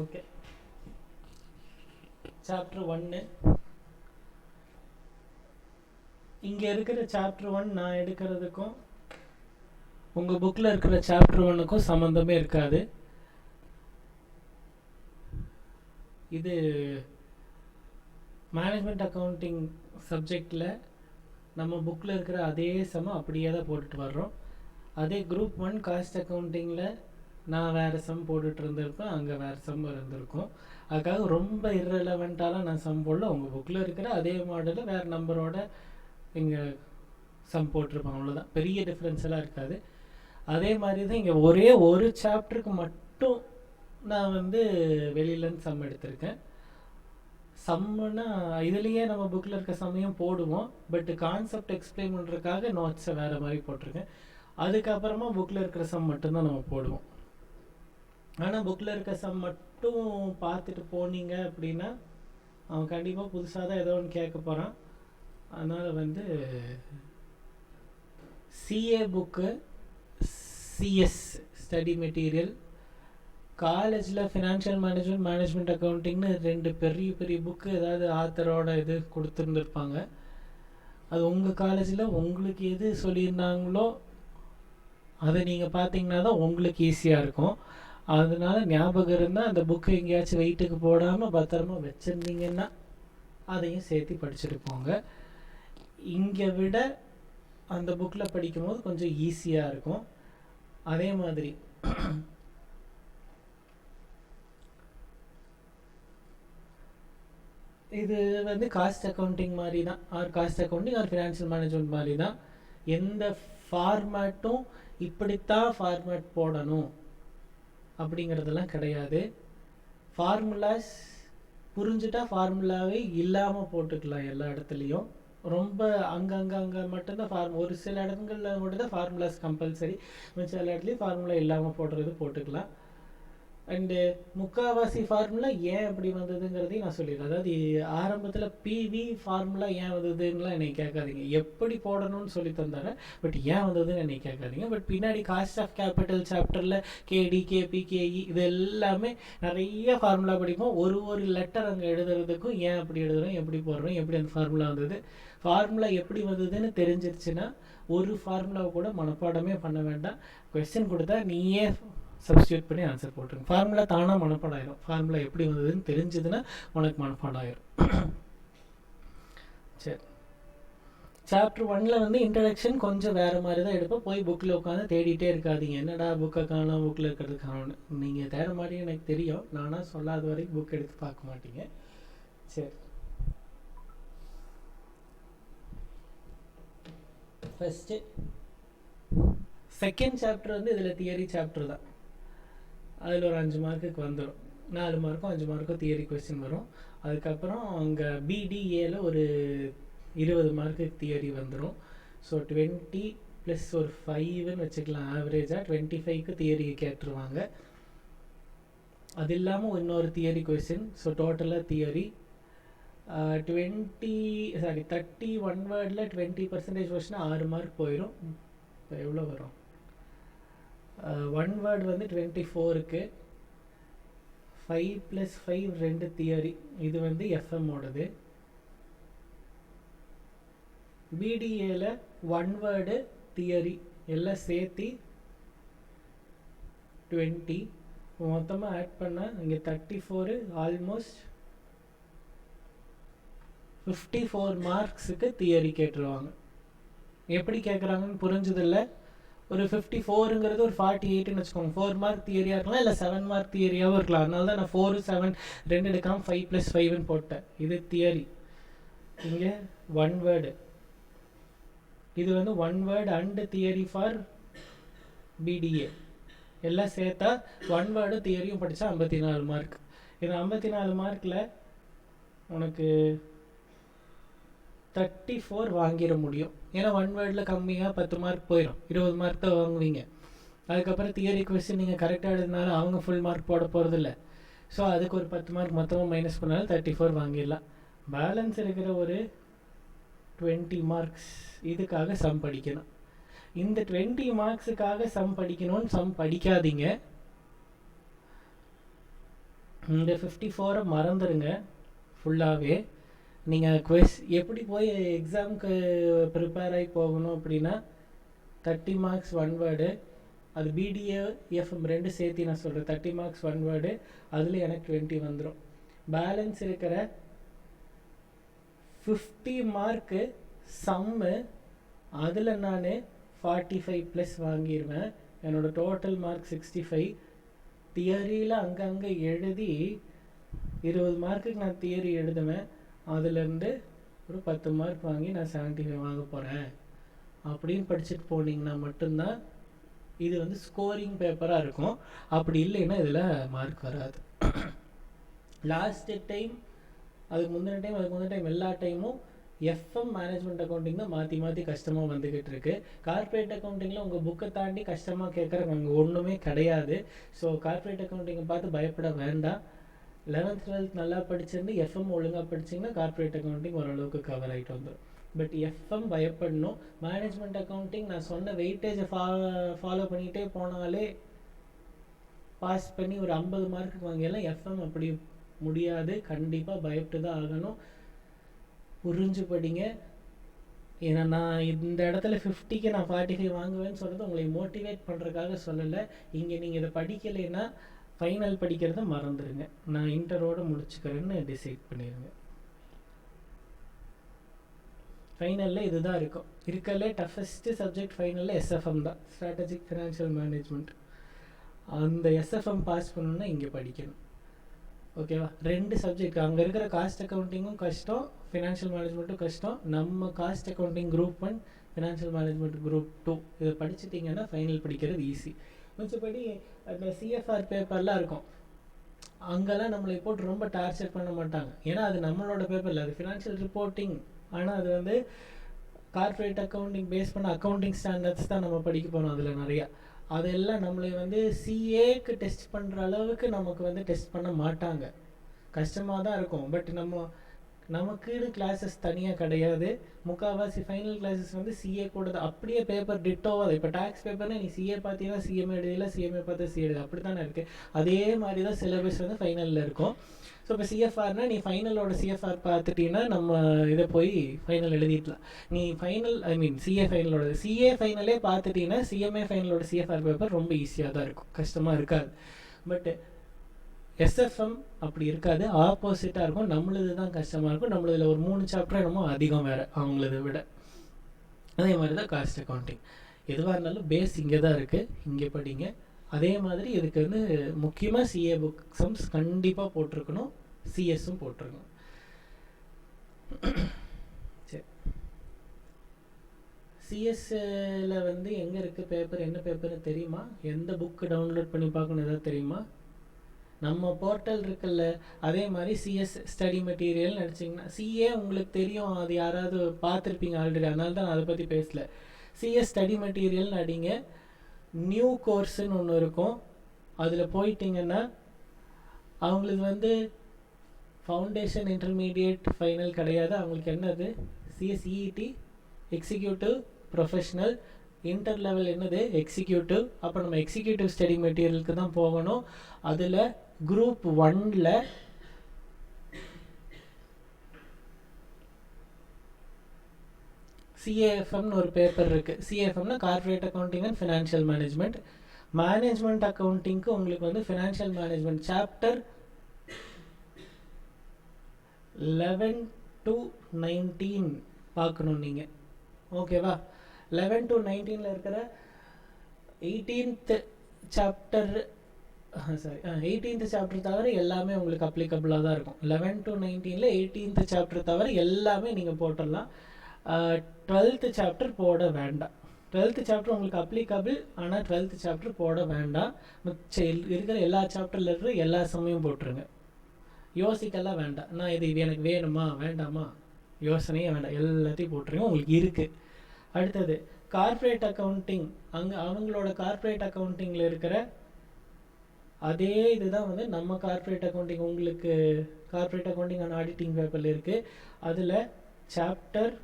Okay, chapter 1. இங்கே இருக்கிற chapter 1 நான் எடுக்கிறதுக்கும் உங்கள் புக்கில் இருக்கிற சாப்டர் 1க்கும் சம்மந்தமே இருக்காது. இது மேனேஜ்மெண்ட் அக்கௌண்டிங் சப்ஜெக்டில் நம்ம புக்கில் இருக்கிற அதே அப்படியே தான் போட்டுட்டு வர்றோம். அதே குரூப் 1 காஸ்ட் அக்கௌண்டிங்கில் நான் வேறு போட்டுட்டு இருந்திருப்பேன், அங்கே வேறு இருந்திருக்கும். அதுக்காக ரொம்ப இர்ரெலவெண்ட்டாலாம் நான் போடல. உங்கள் புக்கில் இருக்கிற அதே மாடலில் வேறு நம்பரோட இங்கே போட்டிருப்பேன், அவ்வளோதான். பெரிய டிஃப்ரென்ஸ் எல்லாம் இருக்காது. அதே மாதிரி தான் இங்கே ஒரே ஒரு சாப்டருக்கு மட்டும் நான் வெளியிலேருந்து எடுத்திருக்கேன். சம்முன்னா இதுலேயே நம்ம புக்கில் இருக்க சம்மையும் போடுவோம், பட் கான்செப்ட் எக்ஸ்பிளைன் பண்ணுறதுக்காக நோட்ஸை வேறு மாதிரி போட்டிருக்கேன். அதுக்கப்புறமா புக்கில் இருக்கிற சம் மட்டும்தான் நம்ம போடுவோம். ஆனால் புக்கில் இருக்க சம் மட்டும் பார்த்துட்டு போனீங்க அப்படின்னா அவன் கண்டிப்பாக புதுசாக தான் ஏதோ ஒன்று கேட்க போகிறான். அதனால் CA book, CS study material, காலேஜில் ஃபினான்ஷியல் மேனேஜ்மெண்ட் அக்கௌண்டிங்னு 2 பெரிய பெரிய புக்கு ஏதாவது ஆத்தரோட இது கொடுத்துருந்துருப்பாங்க. அது உங்கள் காலேஜில் உங்களுக்கு எது சொல்லியிருந்தாங்களோ அதை நீங்கள் பார்த்தீங்கன்னா தான் உங்களுக்கு ஈஸியாக இருக்கும். அதனால ஞாபகம் இருந்தால் அந்த புக்கு எங்கேயாச்சும் வெயிட்டுக்கு போடாமல் பத்திரமா வச்சுருந்தீங்கன்னா அதையும் சேர்த்து படிச்சுட்டு போங்க. இங்கே விட அந்த புக்கில் படிக்கும்போது கொஞ்சம் ஈஸியாக இருக்கும். அதே மாதிரி இது காஸ்ட் அக்கௌண்டிங் மாதிரி தான், or cost accounting or financial management மாதிரி தான். எந்த ஃபார்மேட்டும் இப்படித்தான் ஃபார்மேட் போடணும் அப்படிங்கிறதெல்லாம் கிடையாது. ஃபார்முலாஸ் புரிஞ்சுட்டா ஃபார்முலாவே இல்லாமல் போட்டுக்கலாம் எல்லா இடத்துலையும். ரொம்ப அங்கே மட்டும்தான் ஒரு சில இடங்களில் மட்டும்தான் ஃபார்முலாஸ் கம்பல்சரி, மிச்ச எல்லா இடத்துலையும் ஃபார்முலா இல்லாமல் போட்டுக்கலாம். அண்டு முக்கால்வாசி ஃபார்முலா ஏன் அப்படி வந்ததுங்கிறதையும் நான் சொல்லிடுறேன். அதாவது ஆரம்பத்தில் பிவி ஃபார்முலா ஏன் வந்ததுன்னெலாம் என்னை கேட்காதீங்க. எப்படி போடணும்னு சொல்லி தந்தாரேன், பட் ஏன் வந்ததுன்னு என்னை கேட்காதீங்க. பட் பின்னாடி காஸ்ட் ஆஃப் கேபிட்டல் சாப்டரில் கேடி, கேபி, கேஇ இது எல்லாமே நிறைய ஃபார்முலா படிப்போம். ஒரு லெட்டர் அங்கே எழுதுறதுக்கும் ஏன் அப்படி எழுதுகிறோம், எப்படி போடுறோம், எப்படி அந்த ஃபார்முலா வந்தது, ஃபார்முலா எப்படி வந்ததுன்னு தெரிஞ்சிருச்சுன்னா ஒரு ஃபார்முலாவை கூட மனப்பாடமே பண்ண வேண்டாம். கொஸ்டின் கொடுத்தா நீயே சப்ஸ்டியூட் பண்ணி ஆன்சர் போட்டுருங்க. ஃபார்முலா தானாக மனப்பாடம் ஆயிரும். ஃபார்முலா எப்படி வந்ததுன்னு தெரிஞ்சதுன்னா உனக்கு மனப்பாடம் ஆயிரும். சரி, சாப்டர் 1ல் இன்ட்ரடக்ஷன் கொஞ்சம் வேறு மாதிரி தான் எடுப்போம். போய் புக்கில் உட்காந்து தேடிட்டே இருக்காதீங்க, என்னடா புக்கை காணோம், புக்கில் இருக்கிறது காணோன்னு. நீங்கள் தேட மாதிரி எனக்கு தெரியும், நானாக சொல்லாத வரைக்கும் புக் எடுத்து பார்க்க மாட்டீங்க. சரி, ஃபஸ்ட்டு செகண்ட் சாப்டர் இதில் தியரி சாப்டர் தான். அதில் ஒரு 5 மார்க்குக்கு வந்துடும். 4 மார்க்கும் 5 மார்க்கும் தியரி கொஸ்டின் வரும். அதுக்கப்புறம் அங்கே பிடிஏல ஒரு 20 மார்க்குக்கு தியரி வந்துடும். ஸோ 20 + ஒரு 5ன்னு வச்சுக்கலாம். ஆவரேஜாக 25க்கு தியரி கேட்டுருவாங்க. அது இல்லாமல் இன்னொரு தியரி கொஸ்டின். ஸோ டோட்டலாக தியரி 31 வேர்டில் 20% கொஸ்டின் 6 மார்க் போயிடும். இப்போ எவ்வளோ வரும்? 1 வேர்டு 24க்கு 5 + 5 2 தியரி. இது எஃப்எம்மோடது. பிடிஏல 1 வேர்டு தியரி எல்லாம் சேர்த்து 20. மொத்தமாக ஆட் பண்ணால் இங்கே 34, ஆல்மோஸ்ட் 54 மார்க்ஸுக்கு தியரி கேட்டுருவாங்க. எப்படி கேட்குறாங்கன்னு புரிஞ்சதில்லை. ஒரு 54ங்கிறது ஒரு 48ன்னு வச்சுக்கோங்க. 4 மார்க் தியரியாக இருக்கலாம், இல்லை 7 மார்க் தியரியாகவும் இருக்கலாம். அதனால தான் நான் 4, 7 2 எடுக்காமல் 5 + 5ன்னு போட்டேன். இது தியரி. இங்கே 1 வேர்டு. இது 1 word and theory for PTA எல்லாம் சேர்த்தா 1 வேர்டு தியரியும் படித்தா 54 மார்க். இது 54 மார்க்கில் உனக்கு 34 வாங்கிட முடியும். ஏன்னா 1 வேர்டில் கம்மியாக 10 மார்க் போயிடும், 20 மார்க் தான் வாங்குவீங்க. அதுக்கப்புறம் தியரி கொஸ்டின் நீங்கள் கரெக்டாக எழுதினாலும் அவங்க ஃபுல் மார்க் போட போகிறதில்ல. ஸோ அதுக்கு ஒரு 10 மார்க் மொத்தமாக மைனஸ் பண்ணாலும் 34 வாங்கிடலாம். பேலன்ஸ் இருக்கிற ஒரு 20 மார்க்ஸ் இதுக்காக சம் படிக்கணும். இந்த 20 மார்க்ஸுக்காக சம் படிக்கணும்னு சம் படிக்காதீங்க. இந்த 54 மறந்துடுங்க ஃபுல்லாகவே. நீங்கள் எப்படி போய் எக்ஸாமுக்கு ப்ரிப்பேர் ஆகி போகணும் அப்படின்னா 30 மார்க்ஸ் ஒன் வேர்டு, அது பிடிஏ எஃப்எம் ரெண்டு சேர்த்து நான் சொல்கிறேன். 30 மார்க்ஸ் ஒன் வேர்டு, அதில் எனக்கு 20 வந்துடும். பேலன்ஸ் இருக்கிற 50 மார்க்கு சம்மு, அதில் நான் 45 ப்ளஸ் வாங்கிடுவேன். என்னோடய டோட்டல் மார்க் 65. தியரியில் அங்கங்கே எழுதி 20 மார்க்குக்கு நான் தியரி எழுதுவேன். அதுலேருந்து ஒரு 10 மார்க் வாங்கி நான் 75 வாங்க போகிறேன் அப்படின்னு படிச்சுட்டு போனீங்கன்னா மட்டும்தான் இது வந்து ஸ்கோரிங் பேப்பராக இருக்கும். அப்படி இல்லைன்னா இதில் மார்க் வராது. லாஸ்ட்டு டைம், அதுக்கு முந்தின டைம் எல்லா டைமும் எஃப்எம் மேனேஜ்மெண்ட் அக்கௌண்டிங் தான் மாற்றி மாற்றி கஷ்டமாக வந்துக்கிட்டு இருக்கு. கார்ப்பரேட் அக்கௌண்டிங்கில் உங்கள் புக்கை தாண்டி கஷ்டமாக கேட்குறவங்க அங்கே ஒன்றுமே கிடையாது. ஸோ கார்ப்பரேட் அக்கௌண்டிங்கை பார்த்து பயப்பட வேண்டாம். 11th 12th நல்லா படிச்சிருந்து எஃப்எம் ஒழுங்காக படிச்சிங்கன்னா கார்ப்பரேட் அக்கௌண்டிங் ஓரளவுக்கு கவர் ஆகிட்டு வந்துடும். பட் எஃப்எம் பயப்படணும். மேனேஜ்மெண்ட் அக்கௌண்டிங் நான் சொன்ன வெயிட்டேஜை ஃபாலோ பண்ணிகிட்டே போனாலே பாஸ் பண்ணி ஒரு 50 மார்க்குக்கு வாங்கிடலாம். எஃப்எம் அப்படி முடியாது, கண்டிப்பாக பயப்பட்டு தான் ஆகணும். புரிஞ்சு படிங்க. ஏன்னா நான் இந்த இடத்துல 50க்கு நான் 45 வாங்குவேன்னு சொல்கிறது உங்களை மோட்டிவேட் பண்ணுறதுக்காக சொல்லலை. இங்கே நீங்கள் இதை படிக்கலைன்னா ஃபைனல் படிக்கிறத மறந்துடுங்க. நான் இன்டரோடு முடிச்சுக்கிறேன்னு டிசைட் பண்ணிடுங்க. ஃபைனலில் இதுதான் இருக்கும். இருக்கலே டஃபஸ்ட்டு சப்ஜெக்ட் ஃபைனலில் எஸ்எஃப்எம் தான், ஸ்ட்ராட்டஜிக் ஃபினான்ஷியல் மேனேஜ்மெண்ட். அந்த எஸ்எஃப்எம் பாஸ் பண்ணணுன்னா இங்கே படிக்கணும். ஓகேவா? 2 சப்ஜெக்ட், அங்கே இருக்கிற காஸ்ட் அக்கௌண்டிங்கும் கஷ்டம், ஃபினான்ஷியல் மேனேஜ்மெண்ட்டும் கஷ்டம். நம்ம cost accounting group 1, financial management group 2 இதை படிச்சிட்டிங்கன்னா ஃபைனல் படிக்கிறது ஈஸி. மிச்சப்படி அந்த சிஎஃப்ஆர் பேப்பர்லாம் இருக்கும், அங்கெல்லாம் நம்மளை போட்டு ரொம்ப டார்ச்சர் பண்ண மாட்டாங்க. ஏன்னா அது நம்மளோட பேப்பரில், அது ஃபினான்ஷியல் ரிப்போர்ட்டிங். ஆனால் அது வந்து கார்ப்பரேட் அக்கௌண்டிங் பேஸ் பண்ண அக்கௌண்டிங் ஸ்டாண்டர்ட்ஸ் தான் நம்ம படிக்க போகிறோம். அதில் நிறையா அதெல்லாம் நம்மளை வந்து சிஏக்கு டெஸ்ட் பண்ணுற அளவுக்கு நமக்கு வந்து டெஸ்ட் பண்ண மாட்டாங்க. கஷ்டமாக தான் இருக்கும். பட் நமக்குன்னு கிளாஸஸ் தனியாக கிடையாது. முக்கால்வாசி ஃபைனல் கிளாஸஸ் வந்து சிஏ கூட தான். அப்படியே பேப்பர் டிட்டோவாக, இப்போ டேக்ஸ் பேப்பர்னா நீ சிஏ பார்த்தீங்கன்னா சிஎம்ஏ எழுதியில், சிஎம்ஏ பார்த்து சிஏ எழுது, அப்படி தானே இருக்குது. அதே மாதிரி தான் சிலபஸ் வந்து ஃபைனலில் இருக்கும். ஸோ இப்போ சிஎஃப்ஆர்னா நீ ஃபைனலோட சிஎஃப்ஆர் பார்த்துட்டீங்கன்னா நம்ம இதை போய் ஃபைனல் எழுதிக்கலாம். நீ ஃபைனல் சிஏ ஃபைனலே பார்த்துட்டீங்கன்னா சிஎம்ஏ ஃபைனலோட சிஎஃப்ஆர் பேப்பர் ரொம்ப ஈஸியாக தான் இருக்கும், கஷ்டமாக இருக்காது. பட் எஸ்எஃப்எம் அப்படி இருக்காது, ஆப்போசிட்டாக இருக்கும். நம்மளது தான் கஷ்டமாக இருக்கும். நம்மளதில் ஒரு 3 சாப்டர் என்னமோ அதிகம் வேறு அவங்களதை விட. அதே மாதிரி தான் காஸ்ட் அக்கௌண்டிங். எதுவாக இருந்தாலும் பேஸ் இங்கே தான் இருக்குது, இங்கே படிங்க. அதே மாதிரி இதுக்கு வந்து முக்கியமாக சிஏ புக் சம்ஸ் கண்டிப்பாக போட்டிருக்கணும், சிஎஸும் போட்டிருக்கணும். சரி, சிஎஸ்ல வந்து எங்கே இருக்குது பேப்பர், என்ன பேப்பர்னு தெரியுமா? எந்த புக்கு டவுன்லோட் பண்ணி பார்க்கணும் எதாவது தெரியுமா? நம்ம போர்ட்டல் இருக்குல்ல, அதே மாதிரி சிஎஸ் ஸ்டடி மெட்டீரியல் நினச்சிங்கன்னா, சிஏ உங்களுக்கு தெரியும், அது யாராவது பார்த்துருப்பீங்க ஆல்ரெடி, அதனால தான் நான் அதை பற்றி பேசல. சிஎஸ் ஸ்டடி மெட்டீரியல்னு அடிங்க, நியூ கோர்ஸுன்னு ஒன்று இருக்கும். அதில் போயிட்டிங்கன்னா அவங்களுக்கு வந்து ஃபவுண்டேஷன், இன்டர்மீடியேட், ஃபைனல் கிடையாது. அவங்களுக்கு என்னது சிஎஸ்இடி, எக்ஸிக்யூட்டிவ், ப்ரொஃபஷ்னல், இன்டர் லெவல் என்னது எக்ஸிக்யூட்டிவ். அப்போ நம்ம எக்ஸிக்யூட்டிவ் ஸ்டடி மெட்டீரியலுக்கு தான் போகணும். அதில் குரூப் 1ல் சிஏஎஃப்எம்னு ஒரு பேப்பர் இருக்குது. சிஏஎஃப்எம்னா corporate accounting and financial management. Management அக்கௌண்டிங்க்கு உங்களுக்கு வந்து ஃபினான்ஷியல் மேனேஜ்மெண்ட் சாப்டர் 11 to 19 பார்க்கணும் நீங்கள். ஓகேவா? 11 to 19 இருக்கிற 18th சாப்டர் தவிர எல்லாமே உங்களுக்கு அப்ளிகபிளாக தான் இருக்கும். 11 to 19ல் 18th சாப்டர் தவிர எல்லாமே நீங்கள் போட்டுடலாம். 12th சாப்டர் போட வேண்டாம். 12th சாப்டர் உங்களுக்கு அப்ளிகபிள், ஆனால் 12th சாப்டர் போட வேண்டாம். இருக்கிற எல்லா சாப்டரில் இருக்கிற எல்லா சமயம் போட்டுருங்க. யோசிக்கலாம் வேண்டாம், நான் இது எனக்கு வேணுமா வேண்டாமா யோசனையே வேண்டாம், எல்லாத்தையும் போட்டுருங்க, உங்களுக்கு இருக்குது. அடுத்தது கார்ப்பரேட் அக்கௌண்டிங். அவங்களோட கார்ப்பரேட் அக்கௌண்டிங்கில் இருக்கிற அதே இதுதான் வந்து நம்ம கார்ப்பரேட் அக்கௌண்டிங். உங்களுக்கு கார்ப்பரேட் அக்கௌண்டிங் அண்ட் ஆடிட்டிங் பேப்பரில் இருக்குது. அதில் சாப்டர்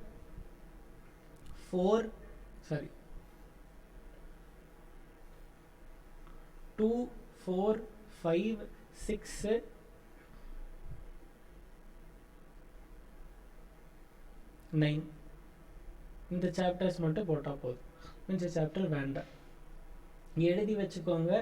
2, 4, 5, 6, 9. இந்த சாப்டர்ஸ் மட்டும் போட்டால் போதும், மிச்ச சாப்டர் வேண்டாம். எழுதி வச்சுக்கோங்க,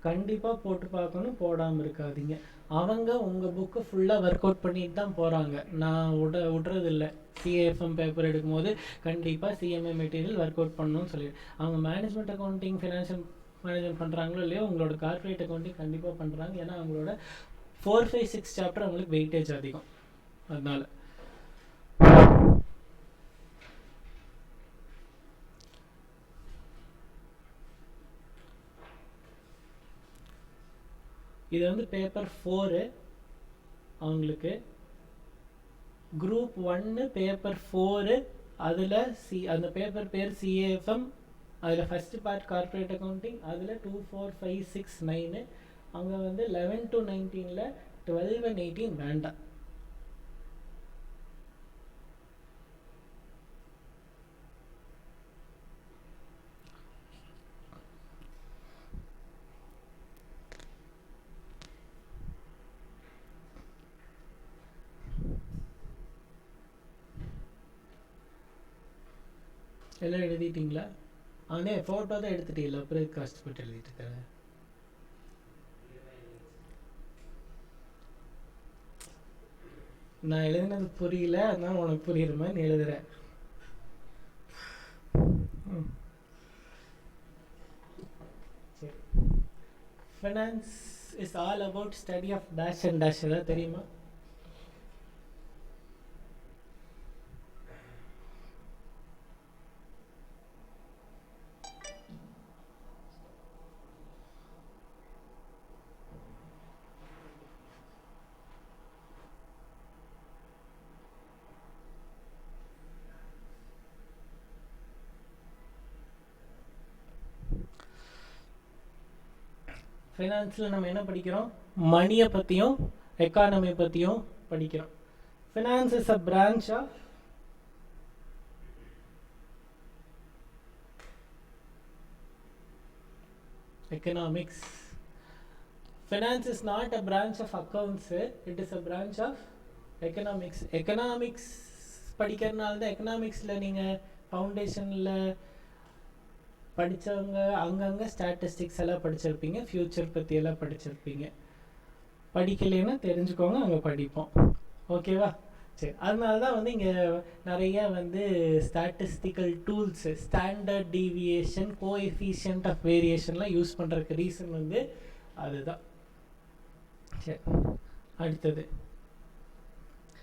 கண்டிப்பாக போட்டு பார்க்கணும், போடாமல் இருக்காதீங்க. அவங்க உங்கள் புக்கு ஃபுல்லாக ஒர்க் அவுட் பண்ணிட்டு தான் போகிறாங்க. நான் விட்றதில்ல. சிஏஎஃப்எம் பேப்பர் எடுக்கும்போது கண்டிப்பாக சிஎம்ஏ மெட்டீரியல் ஒர்க் அவுட் பண்ணணும்னு சொல்லி, அவங்க மேனேஜ்மெண்ட் அக்கௌண்டிங் ஃபினான்ஷியல் மேனேஜ்மெண்ட் பண்ணுறாங்களோ இல்லையோ, உங்களோட கார்ப்பரேட் அக்கௌண்டிங் கண்டிப்பாக பண்ணுறாங்க. ஏன்னா அவங்களோட 4, 5, 6 சாப்டர் அவங்களுக்கு வெயிட்டேஜ் அதிகம். அதனால் இது வந்து பேப்பர் 4 அவங்களுக்கு. குரூப் 1 பேப்பர் 4, அதில் அந்த பேப்பர் பேர் சிஏஎஃப்எம். அதில் ஃபஸ்ட்டு பார்ட் கார்ப்பரேட் அக்கௌண்டிங், அதில் 2, 4, 5, 6, 9. அங்கே வந்து 11 to 19, 12 and 18 வேண்டாம். எல்லாம் எழுதிட்டீங்களா? அவனே ஃபோட்டோ தான் எடுத்துட்டீங்களா? அப்புறம் கஷ்டப்பட்டு எழுதிட்டு இருக்காரு. நான் எழுதினது புரியல, அதனால உனக்கு புரியுற மாதிரி நீ எழுதுறேன். சரி. Finance is all about study of dash and dash. ஏதாவது தெரியுமா? ஃபினான்ஸில் நம்ம என்ன படிக்கிறோம்? மணியை பற்றியும் எக்கானமி பற்றியும் படிக்கிறோம். Finance is a branch of economics. Finance is not a branch of accounts, it is a branch of economics. Economics படிக்கிறதுனால தான் எக்கனாமிக்ஸில் நீங்கள் ஃபவுண்டேஷனில் படித்தவங்க அங்கங்கே ஸ்டாட்டிஸ்டிக்ஸ் எல்லாம் படிச்சிருப்பீங்க, ஃப்யூச்சர் பற்றியெல்லாம் படிச்சிருப்பீங்க. படிக்கலைன்னா தெரிஞ்சுக்கோங்க, அங்கே படிப்போம். ஓகேவா? சரி. அதனால தான் வந்து இங்கே நிறைய வந்து statistical tools, standard deviation, coefficient of வேரியேஷன்லாம் யூஸ் பண்ணுறதுக்கு ரீசன் வந்து அதுதான். சரி, அடுத்தது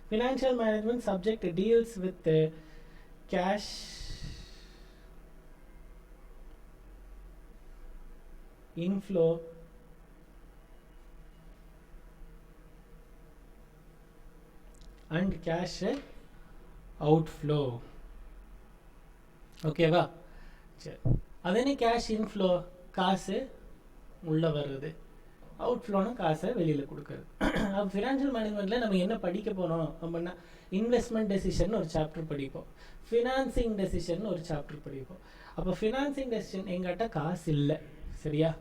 financial management subject deals with cash inflow and cash outflow. ஓகேவா? சரி. அதே கேஷ் இன்ஃப்ளோ, காசு உள்ளே வருது, அவுட்ஃப்ளோனா காசை வெளியில் கொடுக்குறது. அப்போ ஃபினான்ஷியல் மேனேஜ்மெண்ட்டில் நம்ம என்ன படிக்க போகிறோம் அப்படின்னா, இன்வெஸ்ட்மெண்ட் டெசிஷன் ஒரு சாப்டர் படிப்போம், ஃபினான்சிங் டெசிஷன் ஒரு சாப்டர் படிப்போம். அப்போ ஃபினான்சிங் டெசிஷன், எங்கிட்ட காசு இல்லை, சரியா?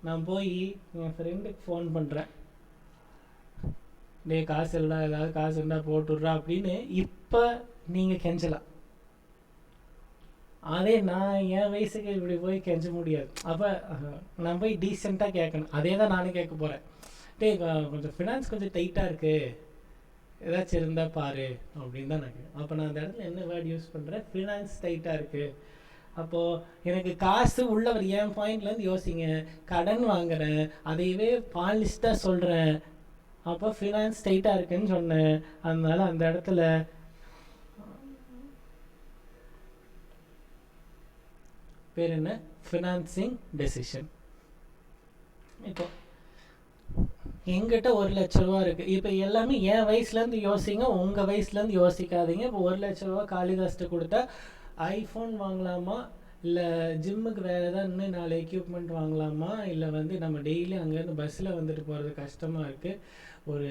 நான் போய் என் ஃப்ரெண்டுக்கு ஃபோன் பண்ணுறேன், டே காசு இல்லை, ஏதாவது காசு இருந்தால் போட்டுடுறா அப்படின்னு இப்போ நீங்கள் கெஞ்சலாம். அதே நான் என் வயசுக்கு இப்படி போய் கெஞ்ச முடியாது. அப்போ நான் போய் டீசெண்டாக கேட்கணும். அதே தான் நானும் கேட்க போகிறேன். டே கொஞ்சம் ஃபினான்ஸ் கொஞ்சம் டைட்டாக இருக்குது, ஏதாச்சும் இருந்தால் பாரு அப்படின்னு தான் நான் கேட்குறேன். அப்போ நான் அந்த இடத்துல என்ன வேர்டு யூஸ் பண்ணுறேன்? ஃபினான்ஸ் டைட்டாக இருக்குது. அப்போது எனக்கு காசு உள்ளவர், என் பாயிண்ட்லேருந்து யோசிங்க, கடன் வாங்குறேன், அதையவே பாலிஷ்டாக சொல்கிறேன், அப்போ ஃபினான்ஸ் டைட்டாக இருக்குன்னு சொன்னேன். அதனால அந்த இடத்துல பேர் என்ன? Financing decision. இப்போ எங்கிட்ட 1 லட்ச ரூபா இருக்குது. இப்போ எல்லாமே என் வயசுலேருந்து யோசிங்க, உங்கள் வயசுலேருந்து யோசிக்காதீங்க. இப்போ 1 லட்ச ரூபா காளிதாஸ்ட்டு கொடுத்தா ஐஃபோன் வாங்கலாமா, இல்லை ஜிம்முக்கு வேறு ஏதாவது இன்னும் 4 எக்யூப்மெண்ட் வாங்கலாமா, இல்லை வந்து நம்ம டெய்லி அங்கேருந்து பஸ்ஸில் வந்துட்டு போகிறது கஷ்டமாக இருக்குது, ஒரு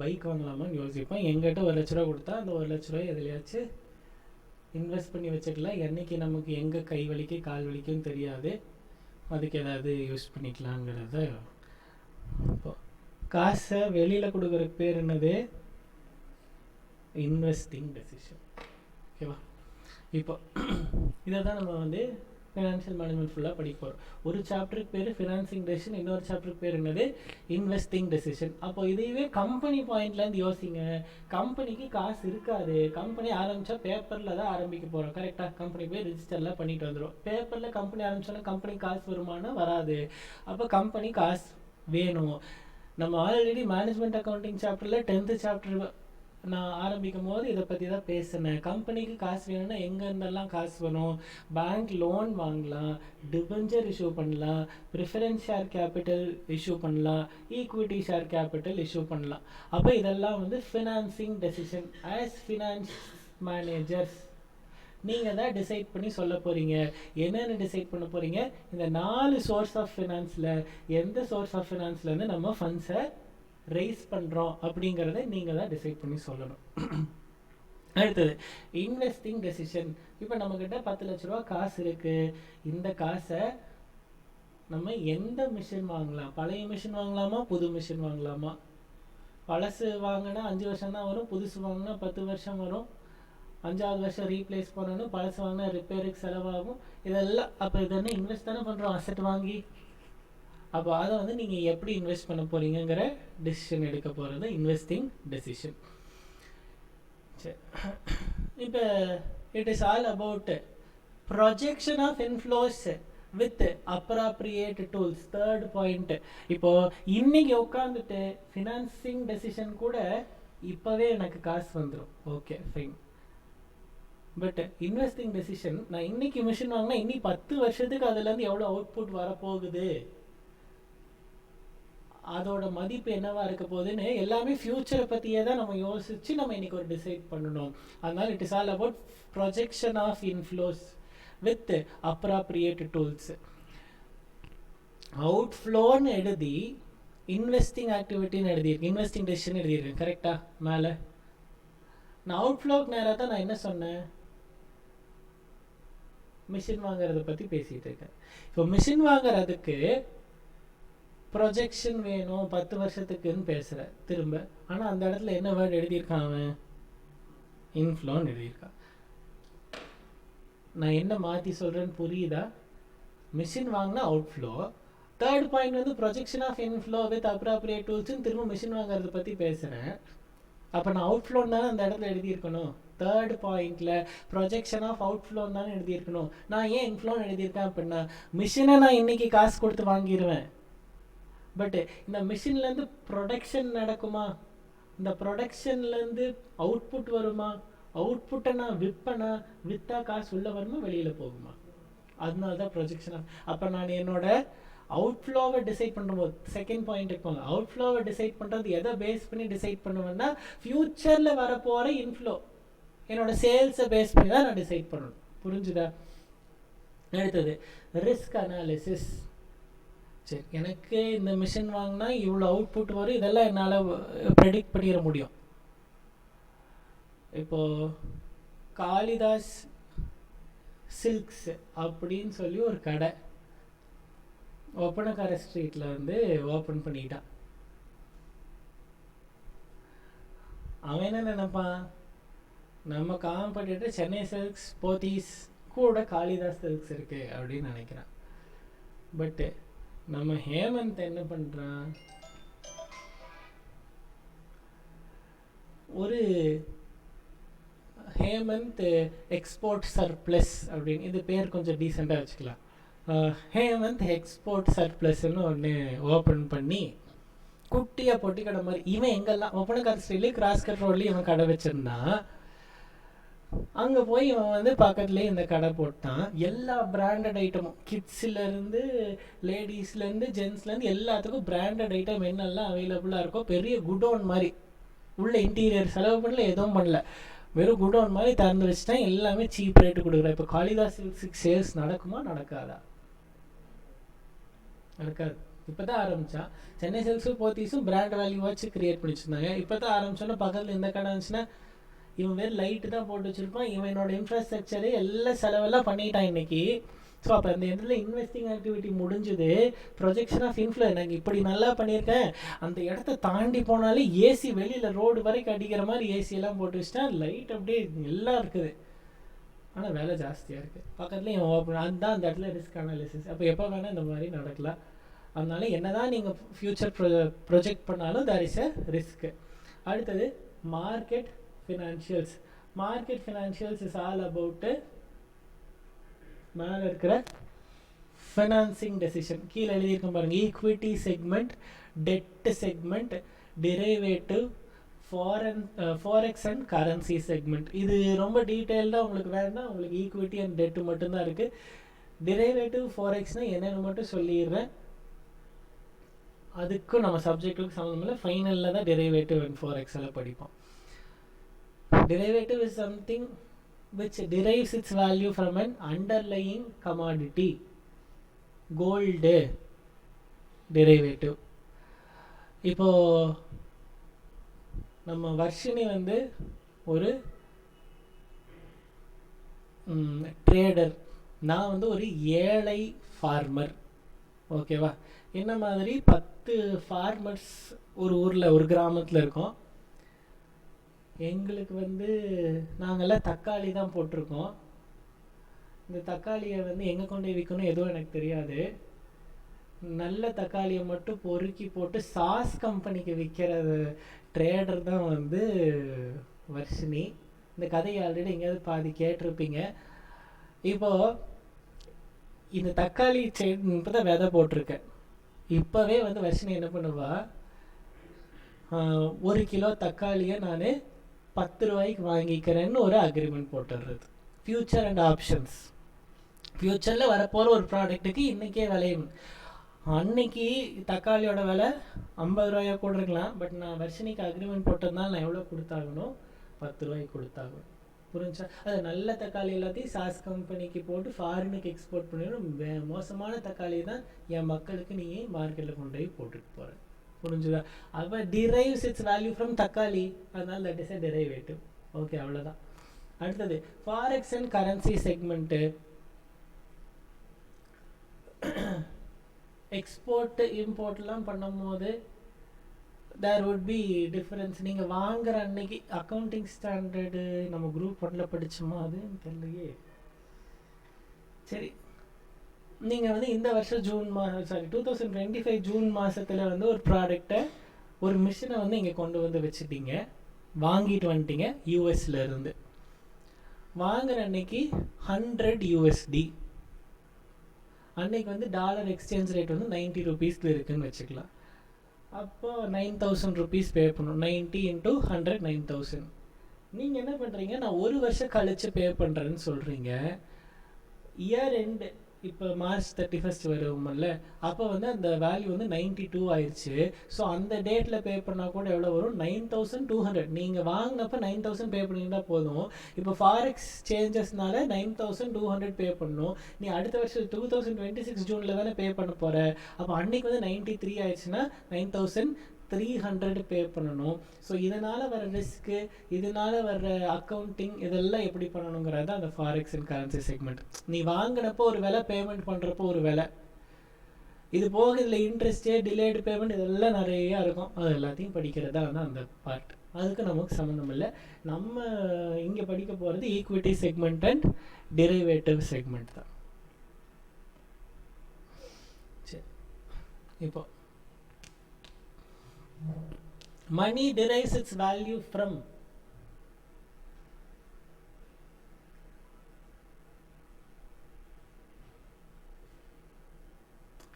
பைக் வாங்கலாமான்னு யோசிப்போம். எங்கிட்ட 1 லட்ச ரூபா கொடுத்தா அந்த 1 லட்ச ரூபாய் எதுலையாச்சும் இன்வெஸ்ட் பண்ணி வச்சுக்கலாம். என்றைக்கு நமக்கு எங்கே கை வலிக்கு கால் வலிக்குன்னு தெரியாது, அதுக்கு ஏதாவது யூஸ் பண்ணிக்கலாங்கிறத. இப்போ காசை வெளியில் கொடுக்குற பேர் என்னது? Investing decision. ஓகேவா? இப்போ இதை தான் நம்ம வந்து ஃபினான்ஷியல் மேனேஜ்மெண்ட் ஃபுல்லாக படிக்க போகிறோம். ஒரு சாப்டருக்கு பேர் ஃபினான்சிங் டெசிஷன், இன்னொரு சாப்டருக்கு பேர் என்னது, இன்வெஸ்டிங் டெசிஷன். அப்போ இதையவே கம்பெனி பாயிண்ட்லேருந்து யோசிங்க. கம்பெனிக்கு காசு இருக்காது, கம்பெனி ஆரம்பித்தா பேப்பரில் தான் ஆரம்பிக்க போகிறோம். கரெக்டாக? கம்பெனி போய் ரிஜிஸ்டர்லாம் பண்ணிட்டு வந்துடும். பேப்பரில் கம்பெனி ஆரம்பித்தோன்னா கம்பெனி காசு வருமானம் வராது. அப்போ கம்பெனி காசு வேணும். நம்ம ஆல்ரெடி மேனேஜ்மெண்ட் அக்கௌண்டிங் சாப்டரில் 10th சாப்டர் நான் ஆரம்பிக்கும் போது இதை பற்றி தான் பேசினேன். கம்பெனிக்கு காசு வேணும்னா எங்கே இருந்தெல்லாம் காசு வரும்? பேங்க் லோன் வாங்கலாம், டிபெஞ்சர் இஷ்யூ பண்ணலாம், ப்ரிஃபரன்ஸ் ஷேர் கேபிட்டல் இஷ்யூ பண்ணலாம், ஈக்விட்டி ஷேர் கேபிட்டல் இஷ்யூ பண்ணலாம். அப்போ இதெல்லாம் வந்து financing decision. As finance managers நீங்கள் தான் டிசைட் பண்ணி சொல்ல போகிறீங்க. என்னென்னு டிசைட் பண்ண போகிறீங்க? இந்த 4 சோர்ஸ் ஆஃப் ஃபினான்ஸில் எந்த சோர்ஸ் ஆஃப் ஃபினான்ஸ்லேருந்து நம்ம ஃபண்ட்ஸை ரைஸ் பண்ணுறோம் அப்படிங்கிறத நீங்கள் தான் டிசைட் பண்ணி சொல்லணும். அடுத்தது இன்வெஸ்டிங் டெசிஷன். இப்போ நம்மக்கிட்ட 10 லட்ச ரூபா காசு இருக்குது. இந்த காசை நம்ம எந்த மிஷின் வாங்கலாம்? பழைய மிஷின் வாங்கலாமா, புது மிஷின் வாங்கலாமா? பழசு வாங்கினா 5 வருஷம் தான் வரும், புதுசு வாங்கினா 10 வருஷம் வரும். 5வது வருஷம் ரீப்ளேஸ் பண்ணணும், பழசு வாங்கினா ரிப்பேருக்கு செலவாகும். இதெல்லாம் அப்போ இதெல்லாம் இன்வெஸ்ட் தானே பண்ணுறோம், அசெட் வாங்கி. அப்போ அதை வந்து நீங்கள் எப்படி இன்வெஸ்ட் பண்ண போகிறீங்கிற டெசிஷன் எடுக்க போகிறது இன்வெஸ்டிங் டெசிஷன். சரி, இப்போ it is all about projection of inflows with appropriate tools. 3rd point. இப்போது இன்றைக்கி உட்காந்துட்டு ஃபினான்சிங் டெசிஷன் கூட இப்போவே எனக்கு காசு வந்துடும், okay fine. But investing decision, நான் இன்றைக்கி மிஷின் வாங்கினா இன்னி 10 வருஷத்துக்கு அதுலேருந்து எவ்வளோ அவுட்புட் வரப்போகுது, அதோட மதிப்பு என்னவா இருக்க போகுதுன்னு எல்லாமே ஃபியூச்சரை பற்றியே தான் நம்ம யோசித்து நம்ம இன்றைக்கி ஒரு டிசைட் பண்ணணும். அதனால் it is all about projection of inflows with appropriate tools. அவுட்ஃப்ளோன்னு எழுதி இன்வெஸ்டிங் ஆக்டிவிட்டின்னு எழுதியிருக்கேன், இன்வெஸ்டிங் டெசிஷன் எழுதியிருக்கேன். கரெக்டாக? மேலே நான் அவுட்ஃப்ளோக்கு நேராக தான் நான் என்ன சொன்னேன், மிஷின் வாங்குறத பற்றி பேசிகிட்டு இருக்கேன். இப்போ மிஷின் வாங்குறதுக்கு ப்ரொஜெக்ஷன் வேணும் 10 வருஷத்துக்குன்னு பேசுகிறேன் திரும்ப. ஆனால் அந்த இடத்துல என்ன வேர்டு எழுதியிருக்கான் அவன்? இன்ஃப்ளோன்னு எழுதியிருக்கான். நான் என்ன மாற்றி சொல்கிறேன்னு புரியுதா? மிஷின் வாங்கினா அவுட்ஃப்ளோ. 3rd பாயிண்ட் வந்து projection of inflow with appropriate டூல்ஸ்ன்னு திரும்ப மிஷின் வாங்குறத பற்றி பேசுகிறேன். அப்போ நான் அவுட்ஃப்ளோன்னு தானே அந்த இடத்துல எழுதியிருக்கணும். 3rd பாயிண்டில் ப்ரொஜெக்ஷன் ஆஃப் அவுட்ஃப்ளோன்னு தானே எழுதியிருக்கணும். நான் ஏன் இன்ஃப்ளோன்னு எழுதியிருக்கேன் அப்படின்னா, மிஷினை நான் இன்றைக்கி காசு கொடுத்து வாங்கிடுவேன். பட் இந்த மிஷின்லேருந்து ப்ரொடக்ஷன் நடக்குமா? இந்த ப்ரொடக்ஷன்லேருந்து அவுட்புட் வருமா? அவுட்புட்டை நான் விற்பேனா? விற்றா காசு உள்ளே வருமா, வெளியில் போகுமா? அதனால தான் ப்ரொஜெக்ஷன் ஆஃப். அப்போ நான் என்னோட அவுட்ஃப்ளோவை டிசைட் பண்ணும்போது, 2nd பாயிண்ட்டுக்கு போங்க. அவுட்ஃப்ளோவை டிசைட் பண்ணுறது எதை பேஸ் பண்ணி டிசைட் பண்ணுவேன்னா, ஃப்யூச்சரில் வரப்போகிற இன்ஃப்ளோ, என்னோட சேல்ஸை பேஸ் பண்ணி தான் நான் டிசைட் பண்ணணும். புரிஞ்சுதா? அடுத்தது ரிஸ்க் அனாலிசிஸ். சரி, எனக்கு இந்த மிஷின் வாங்கினா இவ்வளோ அவுட்புட் வரும், இதெல்லாம் என்னால் ப்ரெடிக்ட் பண்ணிட முடியும். இப்போது காளிதாஸ் சில்க்ஸ் அப்படின்னு சொல்லி ஒரு கடை ஒப்பனக்கார ஸ்ட்ரீட்டில் வந்து ஓப்பன் பண்ணிட்டான். அவன் என்ன நினைப்பான், நம்ம காம்படிட்டர் சென்னை சில்க்ஸ், போத்தீஸ் கூட காளிதாஸ் சில்க்ஸ் இருக்குது அப்படின்னு நினைக்கிறான். பட்டு நம்ம ஹேமந்த் என்ன பண்ணுறான், ஒரு ஹேமந்த் எக்ஸ்போர்ட் சர்ப்ளஸ் அப்படின்னு, இது பேர் கொஞ்சம் டீசெண்டாக வச்சுக்கலாம். ஹேமந்த் எக்ஸ்போர்ட் சர்ப்ளஸ்ன்னு ஒன்று ஓப்பன் பண்ணி குட்டியாக பொட்டி கடை மாதிரி, இவன் எங்கெல்லாம் ஒப்பனக்கார ஸ்ட்ரீட்லேயே கிராஸ் கட் ரோட்லேயும் இவன் கடை வச்சுருந்தான். அங்கே போய் இவன் வந்து பக்கத்துலேயே இந்த கடை போட்டான். எல்லா பிராண்டட் ஐட்டமும், கிட்ஸ்லேருந்து லேடிஸ்லேருந்து ஜென்ஸ்லேருந்து எல்லாத்துக்கும் பிராண்டட் ஐட்டம் என்னெல்லாம் அவைலபிளாக இருக்கோ, பெரிய குடோன் மாதிரி, உள்ள இன்டீரியர் செலவு பண்ணல, எதுவும் பண்ணல, வெறும் குடோன் மாதிரி திறந்து வச்சுட்டான். எல்லாமே சீப் ரேட்டு கொடுக்குறேன். இப்போ காளிதாஸ் சில்க்ஸுக்கு சேல்ஸ் நடக்குமா நடக்காதா? நடக்காது. இப்போ தான் ஆரம்பித்தான். சென்னை சில்க்ஸும் போத்தீஸும் பிராண்ட் வேல்யூ வச்சு கிரியேட் பண்ணி வச்சுருந்தாங்க. இப்போ தான் ஆரம்பிச்சோன்னா பக்கத்தில் இந்த கடை இருந்துச்சுன்னா இவன் வேறு லைட்டு தான் போட்டு வச்சுருப்பான். இவனோட இன்ஃப்ராஸ்ட்ரக்சரு எல்லாம் செலவெல்லாம் பண்ணிட்டான். இன்றைக்கி ஸோ அப்போ அந்த இடத்துல இன்வெஸ்டிங் ஆக்டிவிட்டி முடிஞ்சுது, ப்ரொஜெக்ஷன் ஆஃப் இன்ஃப்ளோ எனக்கு இப்படி நல்லா பண்ணியிருக்கேன், அந்த இடத்த தாண்டி போனாலே ஏசி வெளியில் ரோடு வரைக்கும் அடிக்கிற மாதிரி ஏசியெல்லாம் போட்டு வச்சுட்டா, லைட் அப்படியே எல்லாம் இருக்குது, ஆனால் வேலை ஜாஸ்தியாக இருக்குது, பக்கத்துலேயும் ஓப்பன். அதுதான் அந்த இடத்துல ரிஸ்க் அனாலிசிஸ். அப்போ எப்போ வேணால் இந்த மாதிரி நடக்கலாம். அதனால என்ன தான் நீங்கள் ஃப்யூச்சர் ப்ரொஜெக்ட் பண்ணாலும் தேர் இஸ் அ ரிஸ்க்கு. அடுத்தது market financials. Market financials is all about மேலே இருக்கிற ஃபினான்சிங் டெசிஷன். கீழே எழுதியிருக்கோம் பாருங்கள், equity segment, debt segment, derivative, forex and currency segment. இது ரொம்ப டீட்டெயில்டாக உங்களுக்கு வேணும்னா உங்களுக்கு ஈக்விட்டி அண்ட் டெட்டு மட்டும்தான் இருக்குது. டெரிவேட்டிவ் ஃபாரெக்ஸ்னால் என்னென்னு மட்டும் சொல்லிடுறேன், அதுக்கும் நம்ம சப்ஜெக்ட்டுக்கு சம்மந்தம் இல்லை. ஃபைனலில் தான் டெரிவேட்டிவ் அண்ட் ஃபாரெக்ஸ் எல்லாம் படிப்போம். Derivative is something which derives its value from an underlying commodity. Gold derivative. இப்போ நம்ம வர்ஷினி வந்து ஒரு ட்ரேடர், நான் வந்து ஒரு ஏழை ஃபார்மர். ஓகேவா? என்ன மாதிரி 10 ஃபார்மர்ஸ் ஒரு ஊரில் ஒரு கிராமத்தில் இருக்கோம். எங்களுக்கு வந்து நாங்கள்லாம் தக்காளி தான் போட்டிருக்கோம். இந்த தக்காளியை வந்து எங்கே கொண்டு போய் விற்கணும் எதுவும் எனக்கு தெரியாது. நல்ல தக்காளியை மட்டும் பொறுக்கி போட்டு சாஸ் கம்பெனிக்கு விற்கிற ட்ரேடர் தான் வந்து வர்ஷினி. இந்த கதையை ஆல்ரெடி எங்கேயாவது பாதி கேட்டிருப்பீங்க. இப்போது இந்த தக்காளி செடி இப்போ தான் விதை போட்டிருக்கேன். இப்போவே வந்து வர்ஷினி என்ன பண்ணுவா, 1 கிலோ தக்காளியை நான் 10 ரூபாய்க்கு வாங்கிக்கிறேன்னு ஒரு அக்ரிமெண்ட் போட்டுடுறது. Future and options. ஃப்யூச்சரில் வரப்போகிற ஒரு ப்ராடக்ட்டுக்கு இன்றைக்கே விளையும். அன்னைக்கு தக்காளியோட விலை 50 ரூபாயா கூட இருக்கலாம், பட் நான் வர்ஷினிக்கு அக்ரிமெண்ட் போட்டதுனால நான் எவ்வளோ கொடுத்தாகணும், 10 ரூபாய்க்கு கொடுத்தாகணும். புரிஞ்சா? அது நல்ல தக்காளி எல்லாத்தையும் சாஸ் கம்பெனிக்கு போட்டு ஃபாரினுக்கு எக்ஸ்போர்ட் பண்ணிடணும். மோசமான தக்காளி தான் என் மக்களுக்கு நீ மார்க்கெட்டில் கொண்டு போய் போட்டுட்டு போகிறேன். புரிஞ்சுதா? அப்போ டிரைவ்ஸ் இட்ஸ் வேல்யூ ஃப்ரம் தக்காளி, அதனால that is a derivative. Okay, அவ்வளோதான். அடுத்தது forex and currency segment. Export இம்போர்ட்லாம் பண்ணும் போது தேர் வுட் பி டிஃப்ரென்ஸ். நீங்கள் வாங்குற அன்னைக்கு அக்கௌண்டிங் ஸ்டாண்டர்டு நம்ம குரூப் 1ல் படித்தோமா, அதுன்னு தெரியலையே. சரி, நீங்கள் வந்து இந்த வருஷம் 2025 ஜூன் மாதத்தில் வந்து ஒரு ப்ராடக்டை, ஒரு மிஷினை வந்து இங்கே கொண்டு வந்து வச்சுட்டீங்க, வாங்கிட்டு வந்துட்டீங்க யூஎஸ்ல இருந்து. வாங்குற அன்னைக்கு 100 USD. அன்னைக்கு வந்து டாலர் எக்ஸ்சேஞ்ச் ரேட் வந்து 90 ரூபீஸில் இருக்குதுன்னு வச்சுக்கலாம். அப்போ 9,000 rupees பே பண்ணணும். 90 × 100 9,000. நீங்கள் என்ன பண்ணுறீங்க, நான் ஒரு வருஷம் கழித்து பே பண்ணுறேன்னு சொல்கிறீங்க. இயர் எண்டு இப்போ மார்ச் 31 வருவோம்ல, அப்போ வந்து அந்த வேல்யூ வந்து 92 ஆயிடுச்சு. ஸோ அந்த டேட்டில் பே பண்ணால் கூட எவ்வளோ வரும், 9,200. நீங்கள் வாங்கினப்போ 9,000 பே பண்ணியிருந்தால் போதும். இப்போ ஃபாரெக்ஸ் சேஞ்சஸ்னால 9,200 பே பண்ணணும். நீ அடுத்த வருஷம் 2026 ஜூனில் தானே பே பண்ண போகிற. அப்போ அன்றைக்கி வந்து 93 ஆயிடுச்சுன்னா 9,300 பே பண்ணணும். ஸோ இதனால் வர ரிஸ்க்கு, இதனால் வர அக்கௌண்டிங், இதெல்லாம் எப்படி பண்ணணுங்கிறது அந்த ஃபாரெக்ஸ் அண்ட் கரன்சி செக்மெண்ட். நீ வாங்கினப்போ ஒரு விலை, பேமெண்ட் பண்ணுறப்போ ஒரு விலை, இது போக இதில் இன்ட்ரெஸ்ட்டு, டிலேடு பேமெண்ட், இதெல்லாம் நிறையா இருக்கும். அது எல்லாத்தையும் படிக்கிறது தான் அந்த பார்ட். அதுக்கு நமக்கு சம்மந்தம் இல்லை. நம்ம இங்கே படிக்க போகிறது equity segment and derivative segment தான். சரி, இப்போ money derives its value from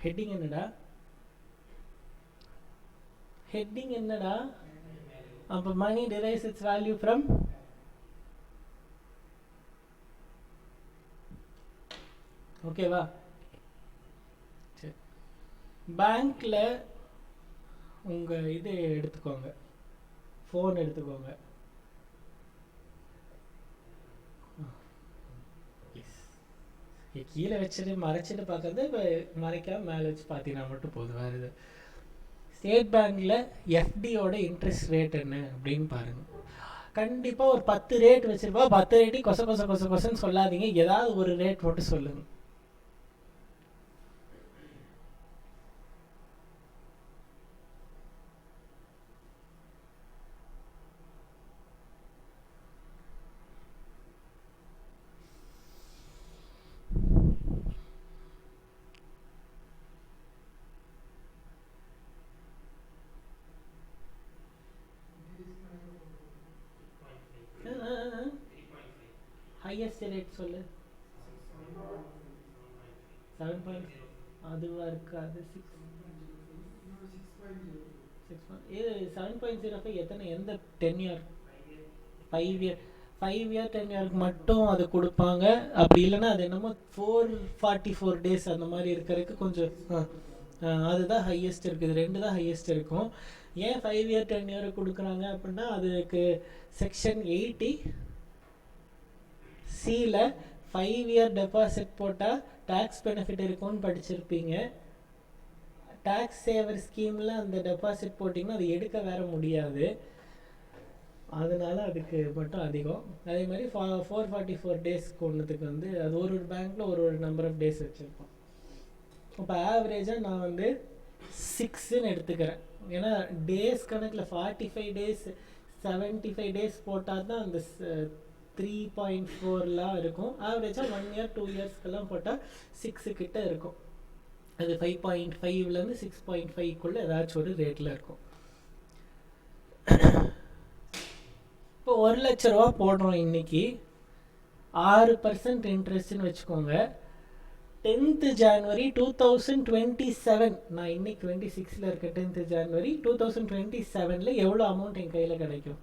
heading. என்னடா அப்ப money derives its value from ஓகேவா? சரி, பேங்க்ல உங்கள் இது எடுத்துக்கோங்க, ஃபோன் எடுத்துக்கோங்க. கீழே வச்சுட்டு மறைச்சிட்டு பார்க்கறது, இப்போ மறைக்காமல் மேலே வச்சு பார்த்தீங்கன்னா மட்டும் போதும். வேறு இது ஸ்டேட் பேங்க்கில் எஃப்டியோட இன்ட்ரெஸ்ட் ரேட் என்ன அப்படின்னு பாருங்கள். கண்டிப்பாக ஒரு 10 ரேட் வச்சுருப்பா. 10 ரேட்டையும் கொசன்னு சொல்லாதீங்க, ஏதாவது ஒரு ரேட் மட்டும் சொல்லுங்கள். ஹையஸ்ட் ரேட் சொல்லு. 7. அதுவாக இருக்காது. 7.05 எத்தனை, எந்த 10 இயர் 5 இயர் 5 இயர் 10 இயருக்கு மட்டும் அது கொடுப்பாங்க. அப்படி இல்லைன்னா அது என்னமோ 444 டேஸ் அந்த மாதிரி இருக்கிறதுக்கு கொஞ்சம் அதுதான் ஹையஸ்ட் இருக்குது. 2 தான் ஹையஸ்ட் இருக்கும். ஏன் 5 இயர் 10 இயர் கொடுக்குறாங்க அப்படின்னா அதுக்கு செக்ஷன் 80 சியில் 5 இயர் டெபாசிட் போட்டால் டேக்ஸ் பெனிஃபிட் இருக்கும்னு படிச்சிருப்பீங்க. டேக்ஸ் சேவர் ஸ்கீமில் அந்த டெபாசிட் போட்டிங்கன்னா அது எடுக்க வேற முடியாது. அதனால அதுக்கு மட்டும் அதிகம். அதே மாதிரி 444 டேஸ்க்கு ஒன்றுத்துக்கு வந்து அது ஒரு பேங்க்கில் ஒரு நம்பர் ஆஃப் டேஸ் வச்சுருப்போம். இப்போ ஆவரேஜாக நான் வந்து 6ன்னு எடுத்துக்கிறேன். ஏன்னா டேஸ் கணக்கில் 45 டேஸ் 75 டேஸ் போட்டால் தான் அந்த 3.4 இருக்கும். ஆவரேஜாக 1 இயர் 2 இயர்ஸ்க்கெல்லாம் போட்டால் 6 கிட்ட இருக்கும். அது 5.5லேருந்து 6.5க்குள்ளே ஏதாச்சும் ஒரு ரேட்டில் இருக்கும். இப்போ 1 லட்ச ரூபா போடுறோம் இன்னைக்கு, 6% இன்ட்ரெஸ்ட்னு வச்சுக்கோங்க. 10th January 2027, நான் இன்னைக்கு 26ல் இருக்க, 10th January 2027 எவ்வளோ அமௌண்ட் என் கையில் கிடைக்கும்?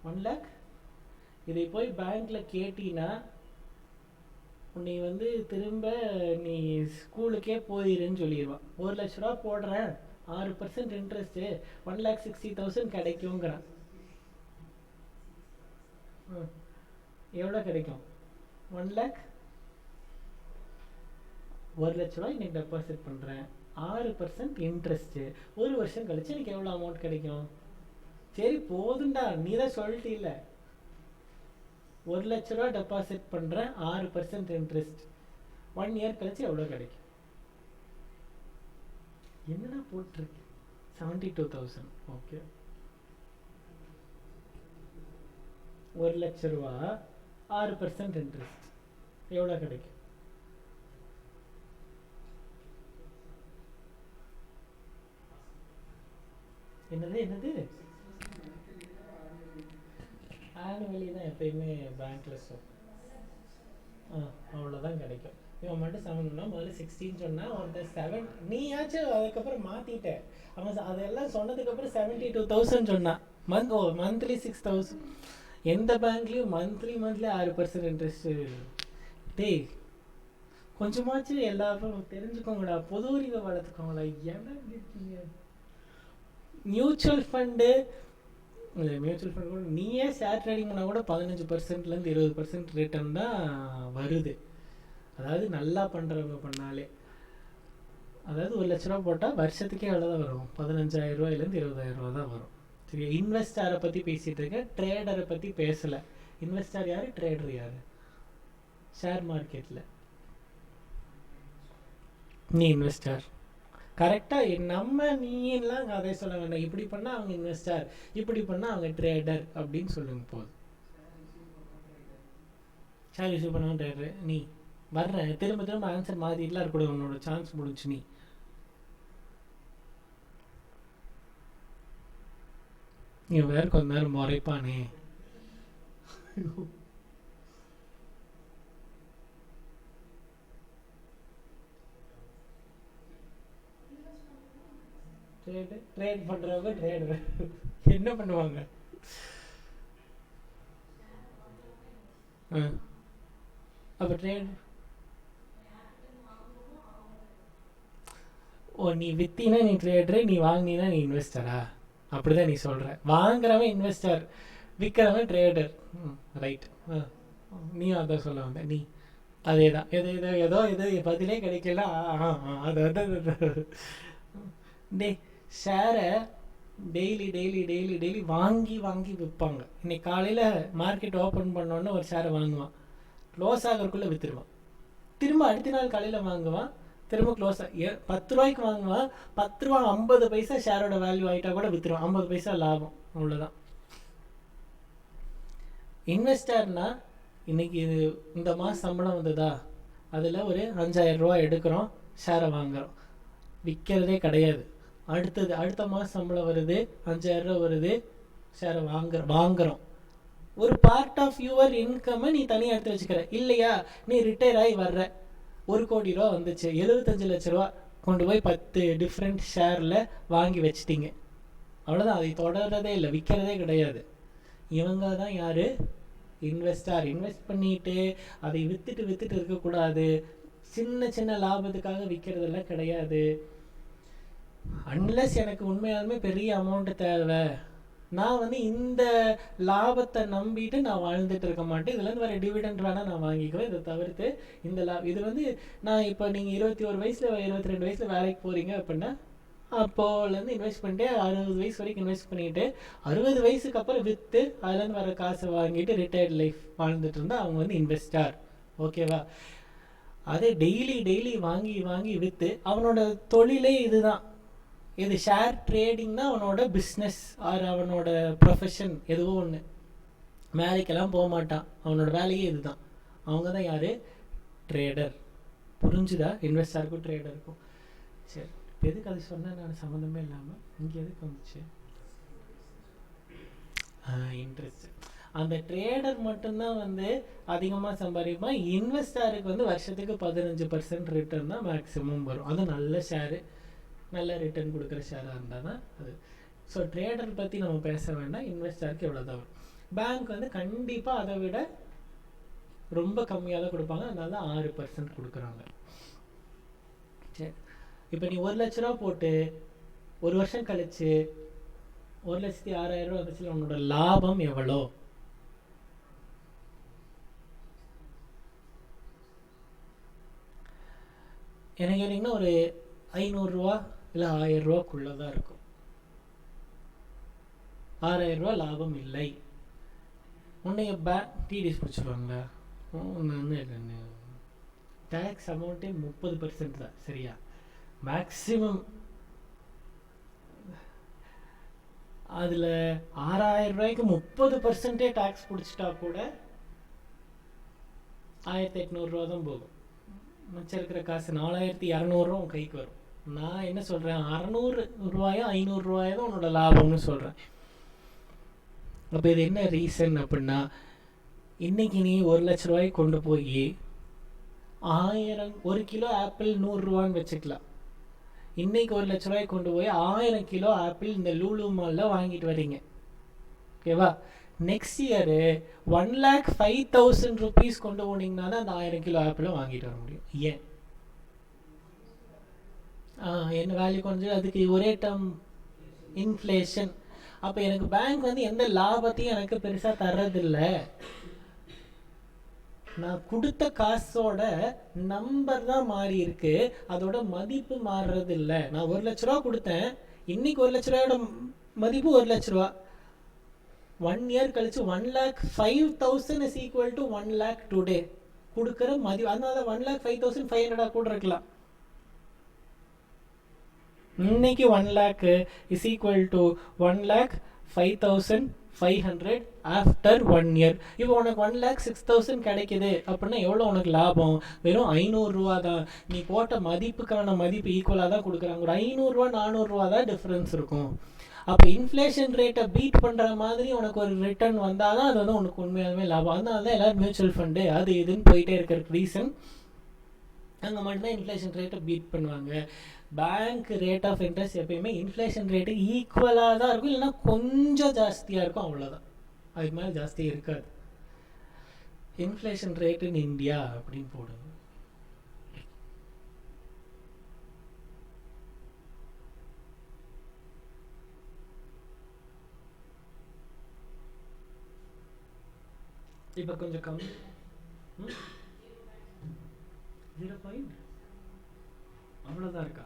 1 lakh. இதை போய் பேங்க்கில் கேட்டினா உன்னை வந்து திரும்ப நீ ஸ்கூலுக்கே போயிருன்னு சொல்லிடுவான். 1 லட்ச ரூபா போடுறேன், 6% இன்ட்ரெஸ்ட்டு, 1,60,000 கிடைக்குங்கிறான். எவ்வளோ கிடைக்கும்? 1 lakh. 1 லட்ச ரூபா இன்னைக்கு டெபாசிட் பண்ணுறேன், 6% இன்ட்ரெஸ்ட்டு, 1 வருஷம் கழிச்சு எனக்கு எவ்வளோ அமௌண்ட் கிடைக்கும்? சரி போதுண்டா, நீ தான் சொல்லிட்டீல்ல. 1 லட்ச ரூபா டெபாசிட் பண்ணுறேன், 6% இன்ட்ரெஸ்ட், 1 இயர் கழிச்சு எவ்வளோ கிடைக்கும்? என்னடா போட்டிருக்கு? 72,000. ஓகே, 1 லட்ச ரூபா 6% இன்ட்ரெஸ்ட் எவ்வளோ கிடைக்கும்? என்னது ஆனுவலி தான் எப்பயுமே பேங்க்கில் அவ்வளோதான் கிடைக்கும். இவன் மட்டும் 7ன்னா முதல்ல 16 சொன்னால் ஒருத்தர் 7, நீயாச்சும் அதுக்கப்புறம் மாற்றிட்ட. அவன் அதெல்லாம் சொன்னதுக்கப்புறம் 72,000 சொன்னான். மந்த்லி 6,000. எந்த பேங்க்லேயும் மந்த்லி 6% இன்ட்ரெஸ்ட்டு. டேய் கொஞ்சமாச்சும் எல்லாரும் தெரிஞ்சுக்கோங்கடா, பொது அறிவை வளர்த்துக்கோங்களா. என்ன இருக்கீங்க? மியூச்சுவல் ஃபண்டு கூட நீயே ஷேர் ட்ரேடிங் பண்ணால் கூட 15%லேருந்து 20% ரிட்டர்ன் தான் வருது. அதாவது நல்லா பண்ணுறவங்க பண்ணாலே. அதாவது 1 லட்ச ரூபா போட்டால் வருஷத்துக்கே எவ்வளோ தான் வரும்? 15,000 ரூபாயிலேருந்து 20,000 தான் வரும். சரி, இன்வெஸ்டரை பற்றி பேசிகிட்டு இருக்கேன், ட்ரேடரை பற்றி பேசலை. இன்வெஸ்டர் யார், ட்ரேடர் யார்? ஷேர் மார்க்கெட்டில் நீ இன்வெஸ்டர். கரெக்டாக நீலாம் அதை சொல்ல வேண்டாம். இப்படி பண்ணால் அவங்க இன்வெஸ்டர், இப்படி பண்ணால் அவங்க ட்ரேடர் அப்படின்னு சொல்லுங்க போதும். ஷேர் இஷ்யூ பண்ணாங்க ட்ரேடர். நீ வர்ற திரும்ப ஆன்சர் மாற்றிட்டுலாம் இருக்கக்கூடாது. உன்னோட சான்ஸ் முடிச்சு நீ வேறு கொஞ்ச நேரம் முறைப்பானே. ட்ரேட் பண்ணுறவங்க ட்ரேடர் என்ன பண்ணுவாங்க? அப்போ ட்ரேட் நீ வித்தினா நீ ட்ரேடரு, நீ வாங்கினா நீ இன்வெஸ்டரா? அப்படிதான் நீ சொல்கிற. வாங்குறவன் இன்வெஸ்டர், விற்கிறவன் ட்ரேடர். ரைட். நீயும் அதான் சொல்ல வந்த. நீ அதே தான். ஏதோ பதிலே கிடைக்கல. அது டே ஷேரை டெய்லி வாங்கி விற்பாங்க. இன்னைக்கு காலையில் மார்க்கெட் ஓப்பன் பண்ணோன்னே ஒரு ஷேரை வாங்குவான், க்ளோஸ் ஆகிறதுக்குள்ளே விற்றுருவான். திரும்ப அடுத்த நாள் காலையில் வாங்குவான், திரும்ப க்ளோஸ் 10 ரூபாய்க்கு வாங்குவான், 10 ரூபா 50 பைசா ஷேரோட வேல்யூ ஆகிட்டா கூட விற்றுருவான். 50 பைசா லாபம், அவ்வளோதான். இன்வெஸ்டர்னா இன்னைக்கு இந்த மாதம் சம்பளம் வந்ததா, அதில் ஒரு 5,000 ரூபா எடுக்கிறோம், ஷேரை வாங்குகிறோம், விற்கிறதே கிடையாது. அடுத்த மாதம் சம்பளம் வருது, 5,000 ரூபா வருது, ஷேரை வாங்குகிறோம். ஒரு பார்ட் ஆஃப் யுவர் இன்கம்மை நீ தனியாக எடுத்து வச்சுக்கிற. இல்லையா, நீ ரிட்டையர் ஆகி வர்ற, 1,00,00,000 வந்துச்சு, 75,00,000 கொண்டு போய் 10 டிஃப்ரெண்ட் ஷேரில் வாங்கி வச்சிட்டிங்க. அவ்வளோதான், அதை தொடர்றதே இல்லை, விற்கிறதே கிடையாது. இவங்க தான் யார்? இன்வெஸ்டார். இன்வெஸ்ட் பண்ணிட்டு அதை விற்றுட்டு இருக்கக்கூடாது. சின்ன சின்ன லாபத்துக்காக விற்கிறதெல்லாம் கிடையாது. அன்லஸ் எனக்கு உண்மையாலுமே பெரிய அமௌண்ட்டு தேவை, நான் இந்த லாபத்தை நம்பிட்டு நான் வாழ்ந்துட்டு இருக்க மாட்டேன், இதுலேருந்து வர டிவிடெண்ட் வேணால் நான் வாங்கிக்குவேன், இதை தவிர்த்து இந்த இது நான் இப்போ நீங்கள் 21 வயசில் 22 வயசில் வேலைக்கு போகிறீங்க அப்படின்னா அப்போலேருந்து இன்வெஸ்ட் பண்ணிட்டு 60 வயசு வரைக்கும் இன்வெஸ்ட் பண்ணிட்டு 60 வயசுக்கு அப்புறம் விற்று அதுலேருந்து வர காசை வாங்கிட்டு ரிட்டையர்ட் லைஃப் வாழ்ந்துட்டு இருந்தால் அவங்க இன்வெஸ்டார். ஓகேவா? அதே டெய்லி வாங்கி வாங்கி விற்று அவனோட தொழிலே இதுதான். இது ஷேர் ட்ரேடிங்னா அவனோட பிஸ்னஸ் ஆர் அவனோட ப்ரொஃபஷன், எதுவோ ஒன்று. வேலைக்கெல்லாம் போக மாட்டான், அவனோட வேலையே இதுதான். அவங்க தான் யார்? ட்ரேடர். புரிஞ்சுதா? இன்வெஸ்டருக்கும் ட்ரேடருக்கும். சரி, இப்போ எதுக்கு அது சொன்னேன் நான், சம்மந்தமே இல்லாமல் இங்கே எதுக்கு வந்துச்சு? இன்ட்ரெஸ்ட். அந்த ட்ரேடர் மட்டும்தான் அதிகமாக சம்பாதிப்பான். இன்வெஸ்டருக்கு வருஷத்துக்கு 15% ரிட்டர்ன் தான் மேக்ஸிமம் வரும். அது நல்ல ஷேரு, நல்ல ரிட்டர்ன் கொடுக்குற ஷேராக இருந்தால் தான் அது. ஸோ ட்ரேடர் பற்றி நம்ம பேச வேண்டாம், இன்வெஸ்டருக்கு எவ்வளோ தான் வரும். பேங்க் கண்டிப்பாக அதை விட ரொம்ப கம்மியாக தான் கொடுப்பாங்க, அதனால தான் 6% கொடுக்குறாங்க. சரி, இப்போ நீ 1,00,000 ரூபா போட்டு ஒரு வருஷம் கழிச்சு 1,06,000 வந்துச்சு, உன்னோட லாபம் எவ்வளோ? எனக்கு கேட்டிங்கன்னா ஒரு 500 ரூபா இல்லை 1000 ரூபாக்குள்ளே தான் இருக்கும். 6,000 ரூபா லாபம் இல்லை. உன்னைய டிடிஎஸ் பிடிச்சிருவாங்களா? டேக்ஸ் அமௌண்ட்டே 30% தான், சரியா? மேக்ஸிமம் அதில் 6,000 ரூபாய்க்கு 30% டேக்ஸ் பிடிச்சிட்டா கூட 1,800 ரூபா தான் போகும். மிச்சம் இருக்கிற காசு 4,200 ரூபா உன் கைக்கு வரும். நான் என்ன சொல்கிறேன், 600 ரூபாயோ 500 ரூபாயோ தான் உன்னோட லாபம்னு சொல்கிறேன். அப்போ இது என்ன ரீசன் அப்படின்னா, இன்றைக்கி நீ 1,00,000 ரூபாய்க்கு கொண்டு போய் 1 கிலோ ஆப்பிள் 100 ரூபான்னு வச்சுக்கலாம். இன்றைக்கி 1,00,000 ரூபாய்க்கு கொண்டு போய் 1000 கிலோ ஆப்பிள் இந்த லூலு மாலில் வாங்கிட்டு வரீங்க. ஓகேவா? நெக்ஸ்ட் இயரு 1,05,000 ருபீஸ் கொண்டு போனீங்கன்னா தான் அந்த 1000 கிலோ ஆப்பிளை வாங்கிட்டு வர முடியும். ஏன்? என்ன வேல்யூ கொஞ்சம், அதுக்கு ஒரே டேர்ம் இன்ஃப்ளேஷன். அப்போ எனக்கு பேங்க் எந்த லாபத்தையும் எனக்கு பெருசாக தர்றதில்லை. நான் கொடுத்த காசோட நம்பர் தான் மாறி இருக்கு, அதோட மதிப்பு மாறுறது இல்லை. நான் 1,00,000 ரூபா கொடுத்தேன், இன்னைக்கு 1,00,000 ரூபாயோட மதிப்பு 1,00,000 ரூபா. 1 இயர் கழிச்சு 1,05,000 is equal to 1 lakh today கொடுக்குற மதிப்பு. அதனால 1,05,500 கூட இருக்கலாம். இன்னைக்கு 1 lakh is equal to 1,05,500 after 1 year. இப்போ உனக்கு 1,06,000 கிடைக்குது அப்படின்னா எவ்வளோ உனக்கு லாபம்? வெறும் 500 ரூபா தான். நீ போட்ட மதிப்புக்கான மதிப்பு ஈக்குவலாக தான் கொடுக்குறாங்க. ஒரு 500 ரூபா 400 ரூபா தான் டிஃப்ரென்ஸ் இருக்கும். அப்போ இன்ஃப்ளேஷன் ரேட்டை பீட் பண்ணுற மாதிரி உனக்கு ஒரு ரிட்டர்ன் வந்தால் தான் அது உனக்கு உண்மையாலுமே லாபம். அதனால தான் எல்லோரும் மியூச்சுவல் ஃபண்டு அது இதுன்னு போயிட்டே இருக்கிற ரீசன். அங்கே மட்டும்தான் இன்ஃப்ளேஷன் ரேட்டை பீட் பண்ணுவாங்க. பேங்க் ரேட் ஆஃப் இன்ட்ரெஸ்ட் எப்பயுமே இன்ஃப்ளேஷன் ரேட்டு ஈக்குவலாக தான் இருக்கும், இல்லைன்னா கொஞ்சம் ஜாஸ்தியாக இருக்கும், அவ்வளோதான். அதுக்கு மேலே ஜாஸ்தி இருக்காது. இன்ஃப்ளேஷன் ரேட் இன் இந்தியா அப்படின்னு போடுங்க. இப்போ கொஞ்சம் கம்மி, 0. அவ்வளோதான் இருக்கா?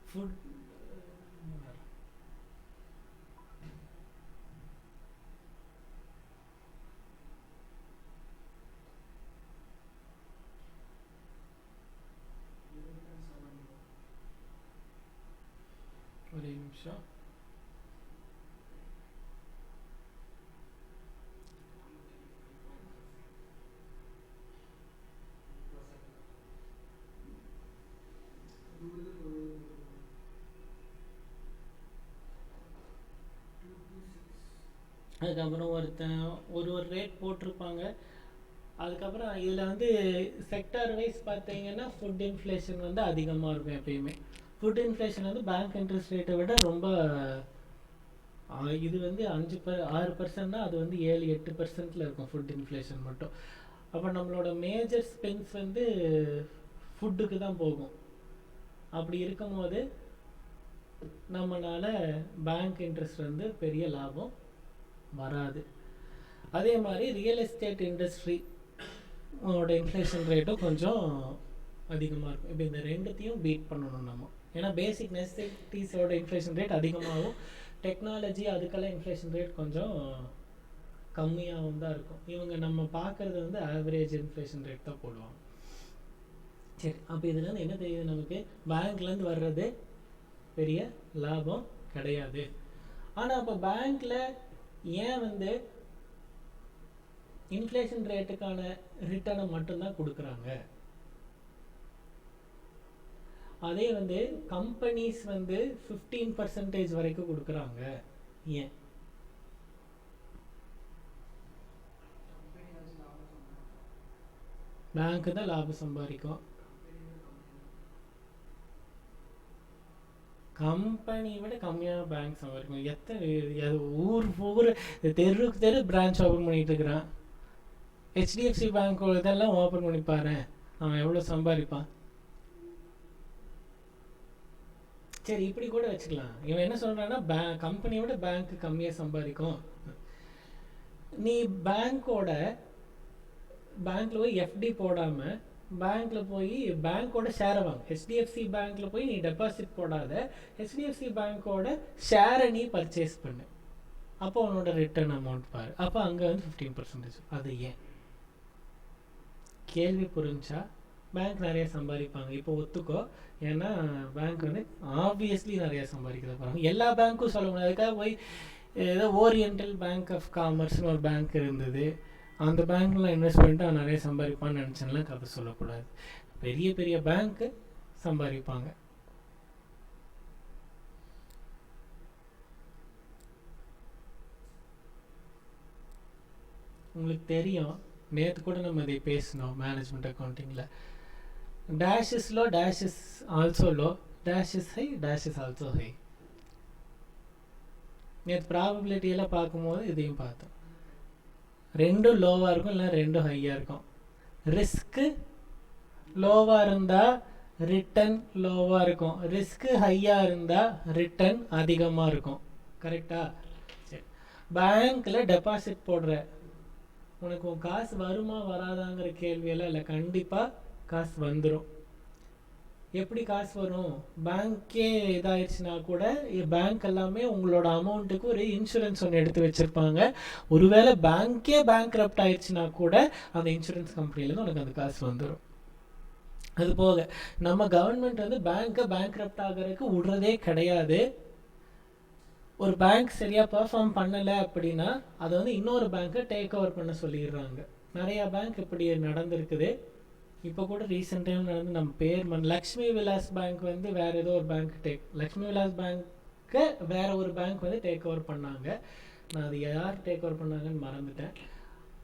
ஃபுட் ஒரே நிமிஷம். அதுக்கப்புறம் ஒரு ஒரு ரேட் போட்டிருப்பாங்க. அதுக்கப்புறம் இதில் வந்து செக்டார் வைஸ் பார்த்தீங்கன்னா ஃபுட் இன்ஃப்ளேஷன் வந்து அதிகமாக இருக்கும் எப்பயுமே. ஃபுட் இன்ஃப்ளேஷன் வந்து பேங்க் இன்ட்ரெஸ்ட் ரேட்டை விட ரொம்ப இது வந்து 6%, அது வந்து 7-8% இருக்கும் ஃபுட் இன்ஃப்ளேஷன் மட்டும். அப்போ நம்மளோட மேஜர் ஸ்பென்ஸ் வந்து ஃபுட்டுக்கு தான் போகும். அப்படி இருக்கும்போது நம்மளால் பேங்க் இன்ட்ரெஸ்ட் வந்து பெரிய லாபம் வராது. அதே மாதிரி ரியல் எஸ்டேட் இண்டஸ்ட்ரி இன்ஃப்ளேஷன் ரேட்டும் கொஞ்சம் அதிகமாக இருக்கும். இப்போ இந்த ரெண்டுத்தையும் பீட் பண்ணணும் நம்ம. ஏன்னா பேசிக் நெசசிட்டிஸோட இன்ஃப்ளேஷன் ரேட் அதிகமாகவும், டெக்னாலஜி அதுக்கெல்லாம் இன்ஃப்ளேஷன் ரேட் கொஞ்சம் கம்மியாகவும் தான் இருக்கும். இவங்க நம்ம பார்க்குறது வந்து ஆவரேஜ் இன்ஃப்ளேஷன் ரேட் தான் போடுவாங்க. சரி, அப்போ இதுலேருந்து என்ன தெரியுது நமக்கு? பேங்க்லேருந்து வர்றது பெரிய லாபம் கிடையாது. ஆனால் அப்போ பேங்க்கில் ஏன் வந்து இன்ஃப்ளேஷன் ரேட்டுக்கான ரிட்டர்னை மட்டும்தான் கொடுக்குறாங்க? அதே வந்து கம்பெனிஸ் வந்து 15% வரைக்கும் கொடுக்குறாங்க. ஏன்? பேங்க் தான் லாபம் சம்பாதிக்கும். கம்பெனி விட கம்மியான பேங்க் சம்பாதிக்கும். எத்தனை ஊர் தெருவுக்கு தெரு பிரான்ச் ஓப்பன் பண்ணிட்டு இருக்கிறான். ஹெச்டிஎஃப்சி பேங்க் இதெல்லாம் ஓப்பன் பண்ணி பாரு, அவன் எவ்வளோ சம்பாதிப்பான். சரி, இப்படி கூட வச்சுக்கலாம். இவன் என்ன சொல்கிறான்னா கம்பெனியோட பேங்க் கம்மியாக சம்பாதிக்கும். நீ பேங்க்கில் போய் எஃப்டி போடாமல் பேங்க்கில் போய் பேங்க்கோட ஷேரை வாங்க. ஹெச்டிஎஃப்சி பேங்க்கில் போய் நீ டெபாசிட் போடாத, ஹெச்டிஎஃப்சி பேங்க்கோட ஷேரை நீ பர்ச்சேஸ் பண்ணு. அப்போ உன்னோட ரிட்டர்ன் அமௌண்ட் பாரு. அப்போ அங்கே வந்து 15%. அது ஏன்? கேள்வி புரிஞ்சா? பேங்க் நிறைய சம்பாதிப்பாங்க, இப்போ ஒத்துக்கோ. ஏன்னா பேங்க் வந்து ஆப்வியஸ்லி நிறைய சம்பாதிக்கிறத பாருங்க. எல்லா பேங்க்கும் சொல்ல முடியாது. அதுக்காக போய் ஏதோ ஓரியண்டல் பேங்க் ஆஃப் காமர்ஸ்னு ஒரு பேங்க் இருந்தது, அந்த பேங்க்லாம் இன்வெஸ்ட் பண்ணிட்டு அவன் நிறைய சம்பாதிப்பான்னு நினச்சேன்லாம் கதை சொல்லக்கூடாது. பெரிய பெரிய பேங்க்கு சம்பாதிப்பாங்க. உங்களுக்கு தெரியும், நேற்று கூட நம்ம இதை பேசினோம் management அக்கௌண்டிங்கில். dash is low, dash is also low, dash is high, dash is also high. நேற்று ப்ராபபிலிட்டி எல்லாம் பார்க்கும்போது இதையும் பார்த்தோம். ரெண்டும் லோவாக இருக்கும், இல்லை ரெண்டும் ஹையாக இருக்கும். ரிஸ்க்கு லோவாக இருந்தால் ரிட்டன் லோவாக இருக்கும், ரிஸ்க்கு ஹையாக இருந்தால் ரிட்டன் அதிகமாக இருக்கும். கரெக்டாக? சரி, பேங்க்கில் டெபாசிட் போடுற உனக்கு உன் காசு வருமா வராதாங்கிற கேள்வியெல்லாம் இல்லை. கண்டிப்பாக காசு வந்துடும். எப்படி காசு வரும்? பேங்க்கே இதாகிடுச்சுன்னா கூட பேங்க் எல்லாமே உங்களோட அமௌண்ட்டுக்கு ஒரு இன்சூரன்ஸ் ஒன்று எடுத்து வச்சுருப்பாங்க. ஒருவேளை பேங்க்கே பேங்க்ரப்ட் ஆயிடுச்சுன்னா கூட அந்த இன்சூரன்ஸ் கம்பெனிலேருந்து உனக்கு அந்த காசு வந்துடும். அது போக நம்ம கவர்மெண்ட் வந்து பேங்க்கை பேங்க்ரப்ட் ஆகிறதுக்கு விடுறதே கிடையாது. ஒரு பேங்க் சரியாக பெர்ஃபார்ம் பண்ணலை அப்படின்னா அதை வந்து இன்னொரு பேங்க்கை டேக் ஓவர் பண்ண சொல்லிடுறாங்க. நிறையா பேங்க் இப்படி நடந்திருக்குது. இப்போ கூட ரீசெண்ட் டைம் நடந்து, நம்ம பேர் லக்ஷ்மி விலாஸ் பேங்க் வந்து வேறு ஏதோ ஒரு பேங்க் லக்ஷ்மி விலாஸ் பேங்க்கை வேறு ஒரு பேங்க் வந்து டேக் ஓவர் பண்ணாங்க. நான் அது யார் டேக் ஓவர் பண்ணாங்கன்னு மறந்துட்டேன்.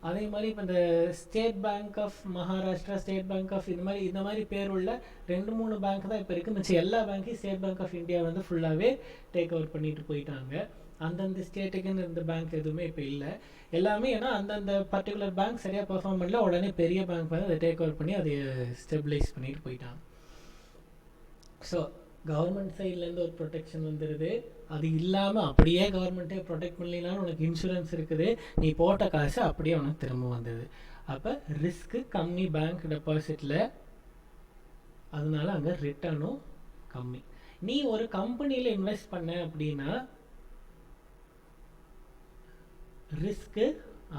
அதே மாதிரி இப்போ இந்த State Bank of Maharashtra, State Bank of இந்த மாதிரி பேர் உள்ள 2-3 பேங்க் தான் இப்போ இருக்குது. மிச்சம் எல்லா பேங்க்கையும் ஸ்டேட் பேங்க் ஆஃப் இந்தியா வந்து ஃபுல்லாகவே டேக் ஓவர் பண்ணிட்டு போயிட்டாங்க. அந்தந்த ஸ்டேட்டுக்குன்னு இருந்த பேங்க் எதுவுமே இப்போ இல்லை. எல்லாமே ஏன்னா அந்தந்த பர்டிகுலர் பேங்க் சரியாக பெர்ஃபார்ம் பண்ணல, உடனே பெரிய பேங்க் வந்து அதை டேக் ஓவர் பண்ணி அதை ஸ்டெபிலைஸ் பண்ணிட்டு போயிட்டாங்க. ஸோ கவர்மெண்ட் சைட்லேருந்து ஒரு ப்ரொடெக்ஷன் வந்துடுது. அது இல்லாமல் அப்படியே கவர்மெண்ட்டே ப்ரொடெக்ட் பண்ணலினாலும் உனக்கு இன்சூரன்ஸ் இருக்குது, நீ போட்ட காசு அப்படியே உனக்கு திரும்ப வந்தது. அப்போ ரிஸ்க்கு கம்மி பேங்க் டெபாசிட்டில், அதனால அங்கே ரிட்டர்னும் கம்மி. நீ ஒரு கம்பெனியில் இன்வெஸ்ட் பண்ண அப்படின்னா ரிஸ்க்கு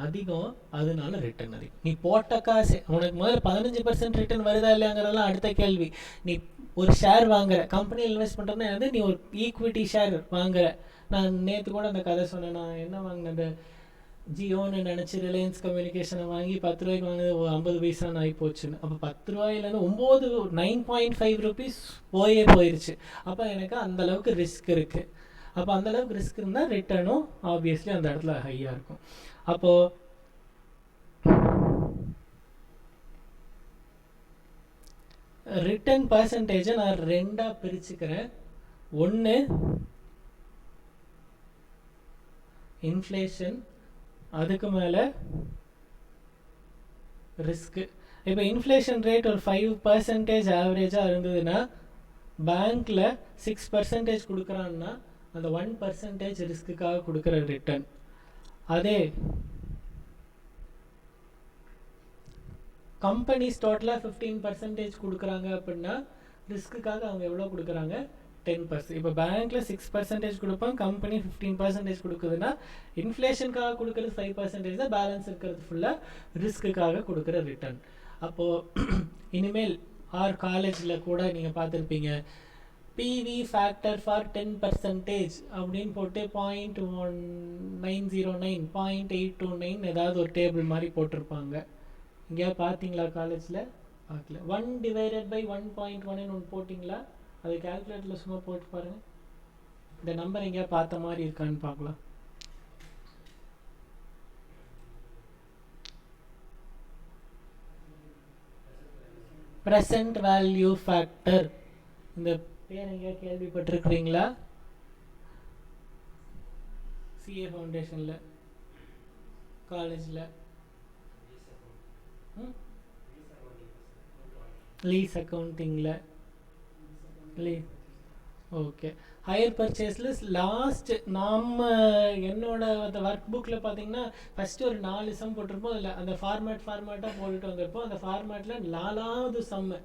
அதிகம், அதனால ரிட்டர்ன் அதிகம். நீ போட்ட காசு உனக்கு முதல்ல 15% ரிட்டர்ன் வருதா இல்லையாங்கிறதெல்லாம் அடுத்த கேள்வி. நீ ஒரு ஷேர் வாங்குற, கம்பெனியில் இன்வெஸ்ட் பண்ணுறதுனா வந்து நீ ஒரு ஈக்விட்டி ஷேர் வாங்குற. நான் நேற்று கூட அந்த கதை சொன்னேன். நான் என்ன வாங்கினேன், அந்த ஜியோன்னு நினச்சி ரிலையன்ஸ் கம்யூனிகேஷனை வாங்கி 10 ரூபாய்க்கு வாங்கினது 50 பைசான்னு ஆகி போச்சுன்னு. அப்போ 10 ரூபாயிலேருந்து 9.5 ரூபீஸ் போயிருச்சு. அப்போ எனக்கு அந்தளவுக்கு ரிஸ்க் இருக்குது. அப்போ அந்தளவுக்கு ரிஸ்க் இருந்தால் ரிட்டர்னும் ஆப்வியஸ்லி அந்த இடத்துல ஹையாக இருக்கும். அப்போது ரிட்டர்ன் பர்சன்டேஜை நான் 2ஆக பிரிச்சுக்கிறேன். ஒன்று இன்ஃப்ளேஷன், அதுக்கு மேலே ரிஸ்க்கு. இப்போ இன்ஃப்ளேஷன் ரேட் ஒரு 5% ஆவரேஜாக இருந்ததுன்னா பேங்க்கில் 6% கொடுக்குறான்னா அந்த 1% ரிஸ்க்குக்காக கொடுக்குற ரிட்டர்ன். அதே கம்பெனிஸ் டோட்டலாக 15% கொடுக்குறாங்க அப்படின்னா ரிஸ்க்குக்காக அவங்க எவ்வளோ கொடுக்குறாங்க? 10%. இப்போ பேங்க்கில் 6% கொடுப்பாங்க, கம்பெனி 15% கொடுக்குதுன்னா இன்ஃப்ளேஷனுக்காக கொடுக்குறது 5% தான், பேலன்ஸ் இருக்கிறது ஃபுல்லாக ரிஸ்க்குக்காக கொடுக்குற ரிட்டர்ன். அப்போது இனிமேல் காலேஜில் கூட நீங்கள் பார்த்துருப்பீங்க, பிவி ஃபேக்டர் ஃபார் 10% அப்படின்னு போட்டு 0.909 0.829 ஏதாவது ஒரு டேபிள் மாதிரி போட்டிருப்பாங்க. எங்கேயாவது பார்த்தீங்களா காலேஜில்? பார்க்கல. 1/1.1 ஒன்று போட்டிங்களா? அது கேல்குலேட்டரில் சும்மா போட்டு பாருங்கள். இந்த நம்பர் எங்கேயாவது பார்த்த மாதிரி இருக்கான்னு பார்க்கலாம். ப்ரெசன்ட் வேல்யூ ஃபேக்டர், இந்த பேர் எங்கேயா கேள்விப்பட்டிருக்கிறீங்களா? சிஏ ஃபவுண்டேஷனில், காலேஜில் லீஸ் அக்கௌண்டிங்கில் ஓகே. ஹையர் பர்ச்சேஸில் லாஸ்ட் நம்ம என்னோட அந்த ஒர்க் புக்கில் பார்த்தீங்கன்னா ஃபஸ்ட்டு ஒரு 4 சம் போட்டிருப்போம். அதில் அந்த ஃபார்மேட்டாக போட்டுட்டு வந்திருப்போம். அந்த ஃபார்மேட்டில் 4வது சம்மு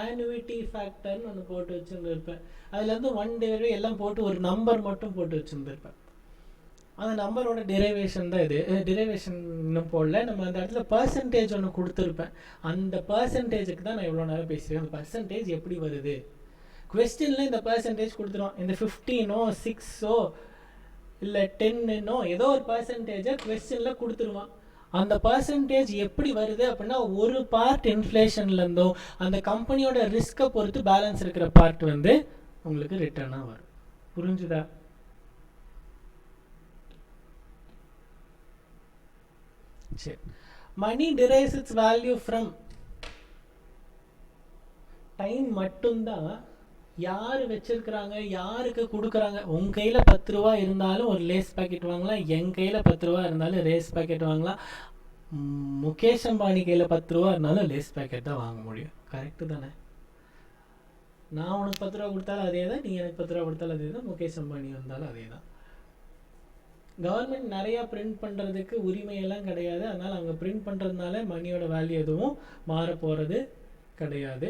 ஆனுவிட்டி ஃபேக்டர்னு ஒன்று போட்டு வச்சுருந்துருப்பேன். அதுலேருந்து 1 எல்லாம் போட்டு ஒரு நம்பர் மட்டும் போட்டு வச்சுருந்துருப்பேன். அந்த நம்பரோட டெரிவேஷன் தான் இது. டெரிவேஷன் இன்னும் போடல. நம்ம அந்த இடத்துல பர்சன்டேஜ் ஒன்று கொடுத்துருப்பேன். அந்த பர்சன்டேஜுக்கு தான் நான் இவ்வளோ நேரம் பேசுகிறேன். அந்த பர்சன்டேஜ் எப்படி வருது? கொஸ்டினில் இந்த பர்சன்டேஜ் கொடுத்துருவோம். இந்த 15ஓ 6ஓ இல்லை 10னோ ஏதோ ஒரு பர்சன்டேஜை கொஸ்டினில் கொடுத்துருவான். அந்த பர்சன்டேஜ் எப்படி வருது அப்படின்னா ஒரு பார்ட் இன்ஃப்ளேஷன்லேருந்தோ அந்த கம்பெனியோட ரிஸ்க்கை பொறுத்து பேலன்ஸ் இருக்கிற பார்ட் வந்து உங்களுக்கு ரிட்டர்னாக வரும். புரிஞ்சுதா? சரி. மணி derives its value from time மட்டும்தான். யார் வச்சிருக்கிறாங்க, யாருக்கு கொடுக்குறாங்க. உங்கள் கையில் 10 ரூபா இருந்தாலும் ஒரு லேஸ் பாக்கெட் வாங்கலாம், என் கையில் 10 ரூபா இருந்தாலும் லேஸ் பாக்கெட் வாங்கலாம், முகேஷ் அம்பானி கையில் 10 ரூபா இருந்தாலும் லேஸ் பாக்கெட் தான் வாங்க முடியும். கரெக்டு தானே? நான் உனக்கு 10 ரூபா கொடுத்தாலும் அதே தான், நீ எனக்கு 10 ரூபா கொடுத்தாலும் அதே தான், முகேஷ் அம்பானி வந்தாலும் அதே தான். கவர்மெண்ட் நிறையா பிரிண்ட் பண்ணுறதுக்கு உரிமையெல்லாம் கிடையாது. அதனால் அவங்க பிரிண்ட் பண்ணுறதுனால மணியோட வேல்யூ எதுவும் மாற போகிறது கிடையாது.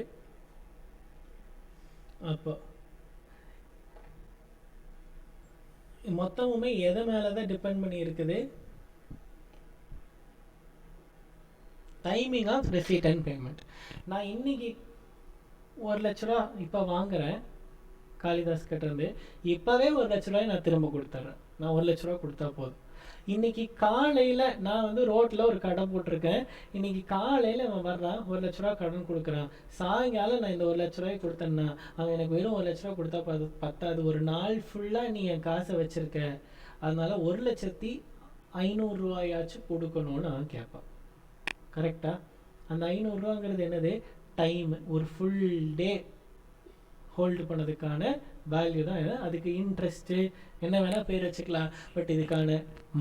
அப்போ மொத்தமுமே எதை மேலே தான் டிபெண்ட் பண்ணி இருக்குது? Timing of receipt and payment. நான் இன்னைக்கு 1 லட்ச ரூபா இப்போ வாங்குகிறேன் காளிதாஸ் கிட்டேருந்து. இப்போவே 1 லட்ச ரூபாய் நான் திரும்ப கொடுத்துட்றேன். நான் 1 லட்ச ரூபா கொடுத்தா போதும். இன்றைக்கி காலையில் நான் வந்து ரோட்டில் ஒரு கடை போட்டிருக்கேன். இன்றைக்கி காலையில் அவன் வர்றான், 1 லட்ச ரூபா கடன் கொடுக்குறான். சாயங்காலம் நான் இந்த 1 லட்ச ரூபாய் கொடுத்தேன்னா அவன் எனக்கு வெறும் 1 லட்ச ரூபா கொடுத்தா பத்தாது. ஒரு நாள் ஃபுல்லாக நீ என் காசை வச்சுருக்க, அதனால் 1,500,000 ரூபாயாச்சும் கொடுக்கணும்னு அவன் கேட்பான். கரெக்டாக? அந்த 500 ரூபாங்கிறது என்னது? டைம். ஒரு ஃபுல் டே ஹோல்டு பண்ணதுக்கான வேல்யூ தான் இது. அதுக்கு இன்ட்ரெஸ்ட்டு என்ன வேணால் பேர் வச்சுக்கலாம். பட் இதுக்கான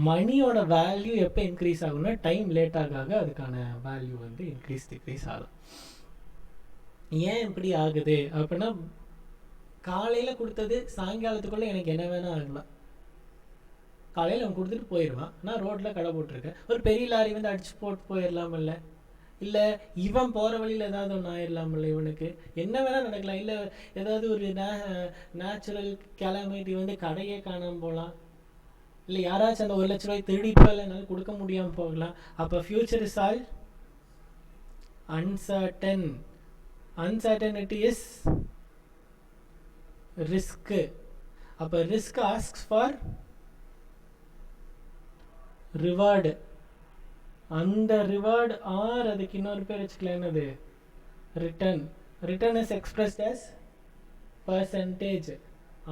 மணியோட வேல்யூ எப்போ இன்க்ரீஸ் ஆகும்னா டைம் லேட் ஆக அதுக்கான வேல்யூ வந்து டிக்ரீஸ் ஆகும். ஏன் இப்படி ஆகுது அப்படின்னா, காலையில் கொடுத்தது சாயங்காலத்துக்குள்ளே எனக்கு என்ன வேணால் ஆகலாம். காலையில் அவன் கொடுத்துட்டு போயிடுவான். நான் ரோட்டில் கடை போட்டிருக்கேன். ஒரு பெரிய லாரி வந்து அடிச்சு போட்டு போயிடலாம். இல்லை இவன் போகிற வழியில் ஏதாவது ஒன்று ஆயிடலாமில்ல, இவனுக்கு என்ன வேணால் நடக்கலாம். இல்லை ஏதாவது ஒரு நேச்சுரல் கெலாமிட்டி வந்து கடையே காணாமல் போகலாம். இல்லை யாராச்சும் அந்த 1 லட்ச ரூபாய் திருடிட்டு போகல, என்னால் கொடுக்க முடியாமல் போகலாம். அப்போ future is all uncertain. Uncertainty is risk. அப்போ ரிஸ்க் ஆஸ்க்ஸ் ஃபார் ரிவார்டு. அந்த ரிவார்டு ஆர் அதுக்கு இன்னொரு பேர் வச்சுக்கலாம், என்னது? Return. Return is expressed as percentage.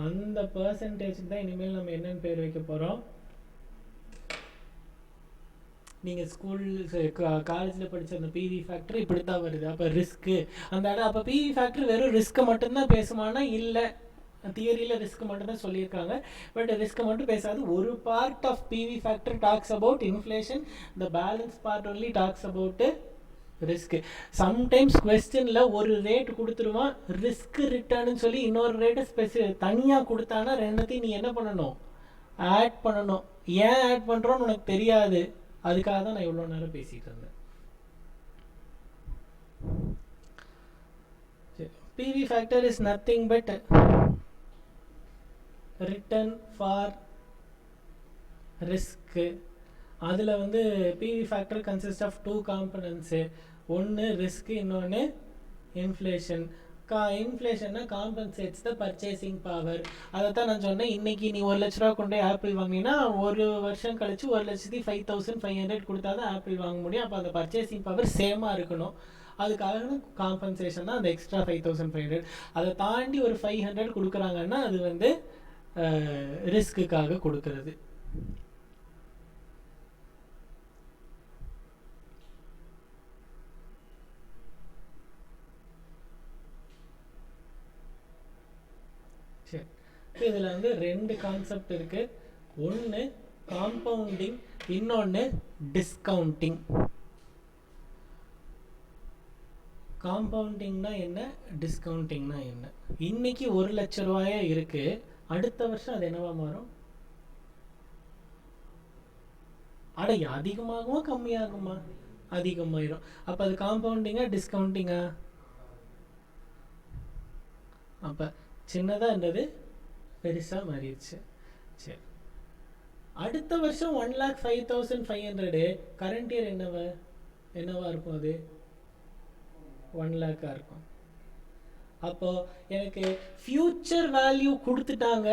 அந்த பர்சன்டேஜுக்கு தான் இனிமேல் நம்ம என்னென்னு பேர் வைக்க போகிறோம். நீங்கள் ஸ்கூல் காலேஜில் படித்த அந்த பிவி ஃபேக்டர் இப்படி தான் வருது. அப்போ ரிஸ்க்கு அந்த இடம், அப்போ பிவி ஃபேக்டர் வெறும் ரிஸ்க்கை மட்டும்தான் பேசுமானா இல்லை, தியரியில் ரிஸ்க் மட்டும் தான் சொல்லியிருக்காங்க. பட் ரிஸ்க்கை மட்டும் பேசாது. ஒரு part of PV factor talks about inflation, the balance part only talks about risk. Sometimes கொஸ்டினில் ஒரு ரேட் கொடுத்துருவான், ரிஸ்க் ரிட்டர்ன்னு சொல்லி இன்னொரு ரேட்டை தனியாக கொடுத்தானா ரெண்டுத்தையும் நீ என்ன பண்ணணும், ஆட் பண்ணணும். ஏன் ஆட் பண்ணுறோன்னு உனக்கு தெரியாது. அதுக்காக தான் நான் இவ்வளோ நேரம் பேசிகிட்டு இருந்தேன். PV factor is nothing but return for risk. அதில் வந்து PV factor consist of 2 components. ஒன்று ரிஸ்க், இன்னொன்று இன்ஃப்ளேஷன். இன்ஃப்ளேஷன்னா காம்பன்சேட்ஸ் த பர்ச்சேசிங் பவர். அதை தான் நான் சொன்னேன். இன்றைக்கி நீ 1 லட்ச ரூபா கொண்டு போய் ஆப்பிள் வாங்கினா ஒரு வருஷம் கழிச்சு 1,05,500 கொடுத்தா தான் ஆப்பிள் வாங்க முடியும். அப்போ அந்த பர்ச்சேசிங் பவர் சேமாக இருக்கணும். அதுக்காக காம்பன்சேஷன் தான் அந்த எக்ஸ்ட்ரா 5,500. அதை தாண்டி ஒரு 500 கொடுக்குறாங்கன்னா அது வந்து ரிஸ்க்குக்காக கொடுக்கறது. சரி, இதில் வந்து 2 கான்செப்ட் இருக்குது. ஒன்று காம்பவுண்டிங், இன்னொன்று டிஸ்கவுண்டிங். காம்பவுண்டிங்னா என்ன, டிஸ்கவுண்டிங்னா என்ன? இன்னைக்கு 1 லட்ச ரூபாயே இருக்குது, அடுத்த வருஷம் அது என்னவா மாறும்? அடைய அதிகமாகுமா கம்மியாகுமா? அதிகமாயிரும். அப்போ அது காம்பவுண்டிங்கா டிஸ்கவுண்டிங்கா? அப்போ சின்னதாக இருந்தது பெருசாக மாறிடுச்சு. சரி, அடுத்த வருஷம் 1,05,500 கரண்ட் இயர் என்னவா இருக்கும்? அது 1 lakh இருக்கும். அப்போது எனக்கு ஃப்யூச்சர் வேல்யூ கொடுத்துட்டாங்க,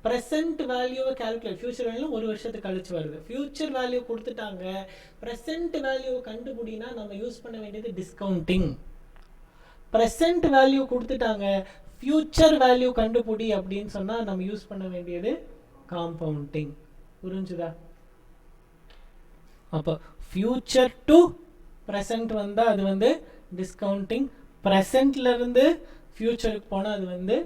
ப்ரெசன்ட் வேல்யூவை கால்குலேட், ஃப்யூச்சர் வேல்யூ 1 வருஷத்துக்கு கழிச்சு வருது. ஃப்யூச்சர் வேல்யூ கொடுத்துட்டாங்க, ப்ரெசன்ட் வேல்யூவை கண்டுபிடினா நம்ம யூஸ் பண்ண வேண்டியது டிஸ்கவுண்டிங். ப்ரெசன்ட் வேல்யூ கொடுத்துட்டாங்க, ஃப்யூச்சர் வேல்யூ கண்டுபிடி அப்படின்னு சொன்னால் நம்ம யூஸ் பண்ண வேண்டியது காம்பவுண்டிங். புரிஞ்சுதா? அப்போ ஃப்யூச்சர் டு ப்ரெசன்ட் வந்தால் அது வந்து டிஸ்கவுண்டிங், ப்ரெசன்ட்லேருந்து ஃப்யூச்சருக்கு போனால் அது வந்து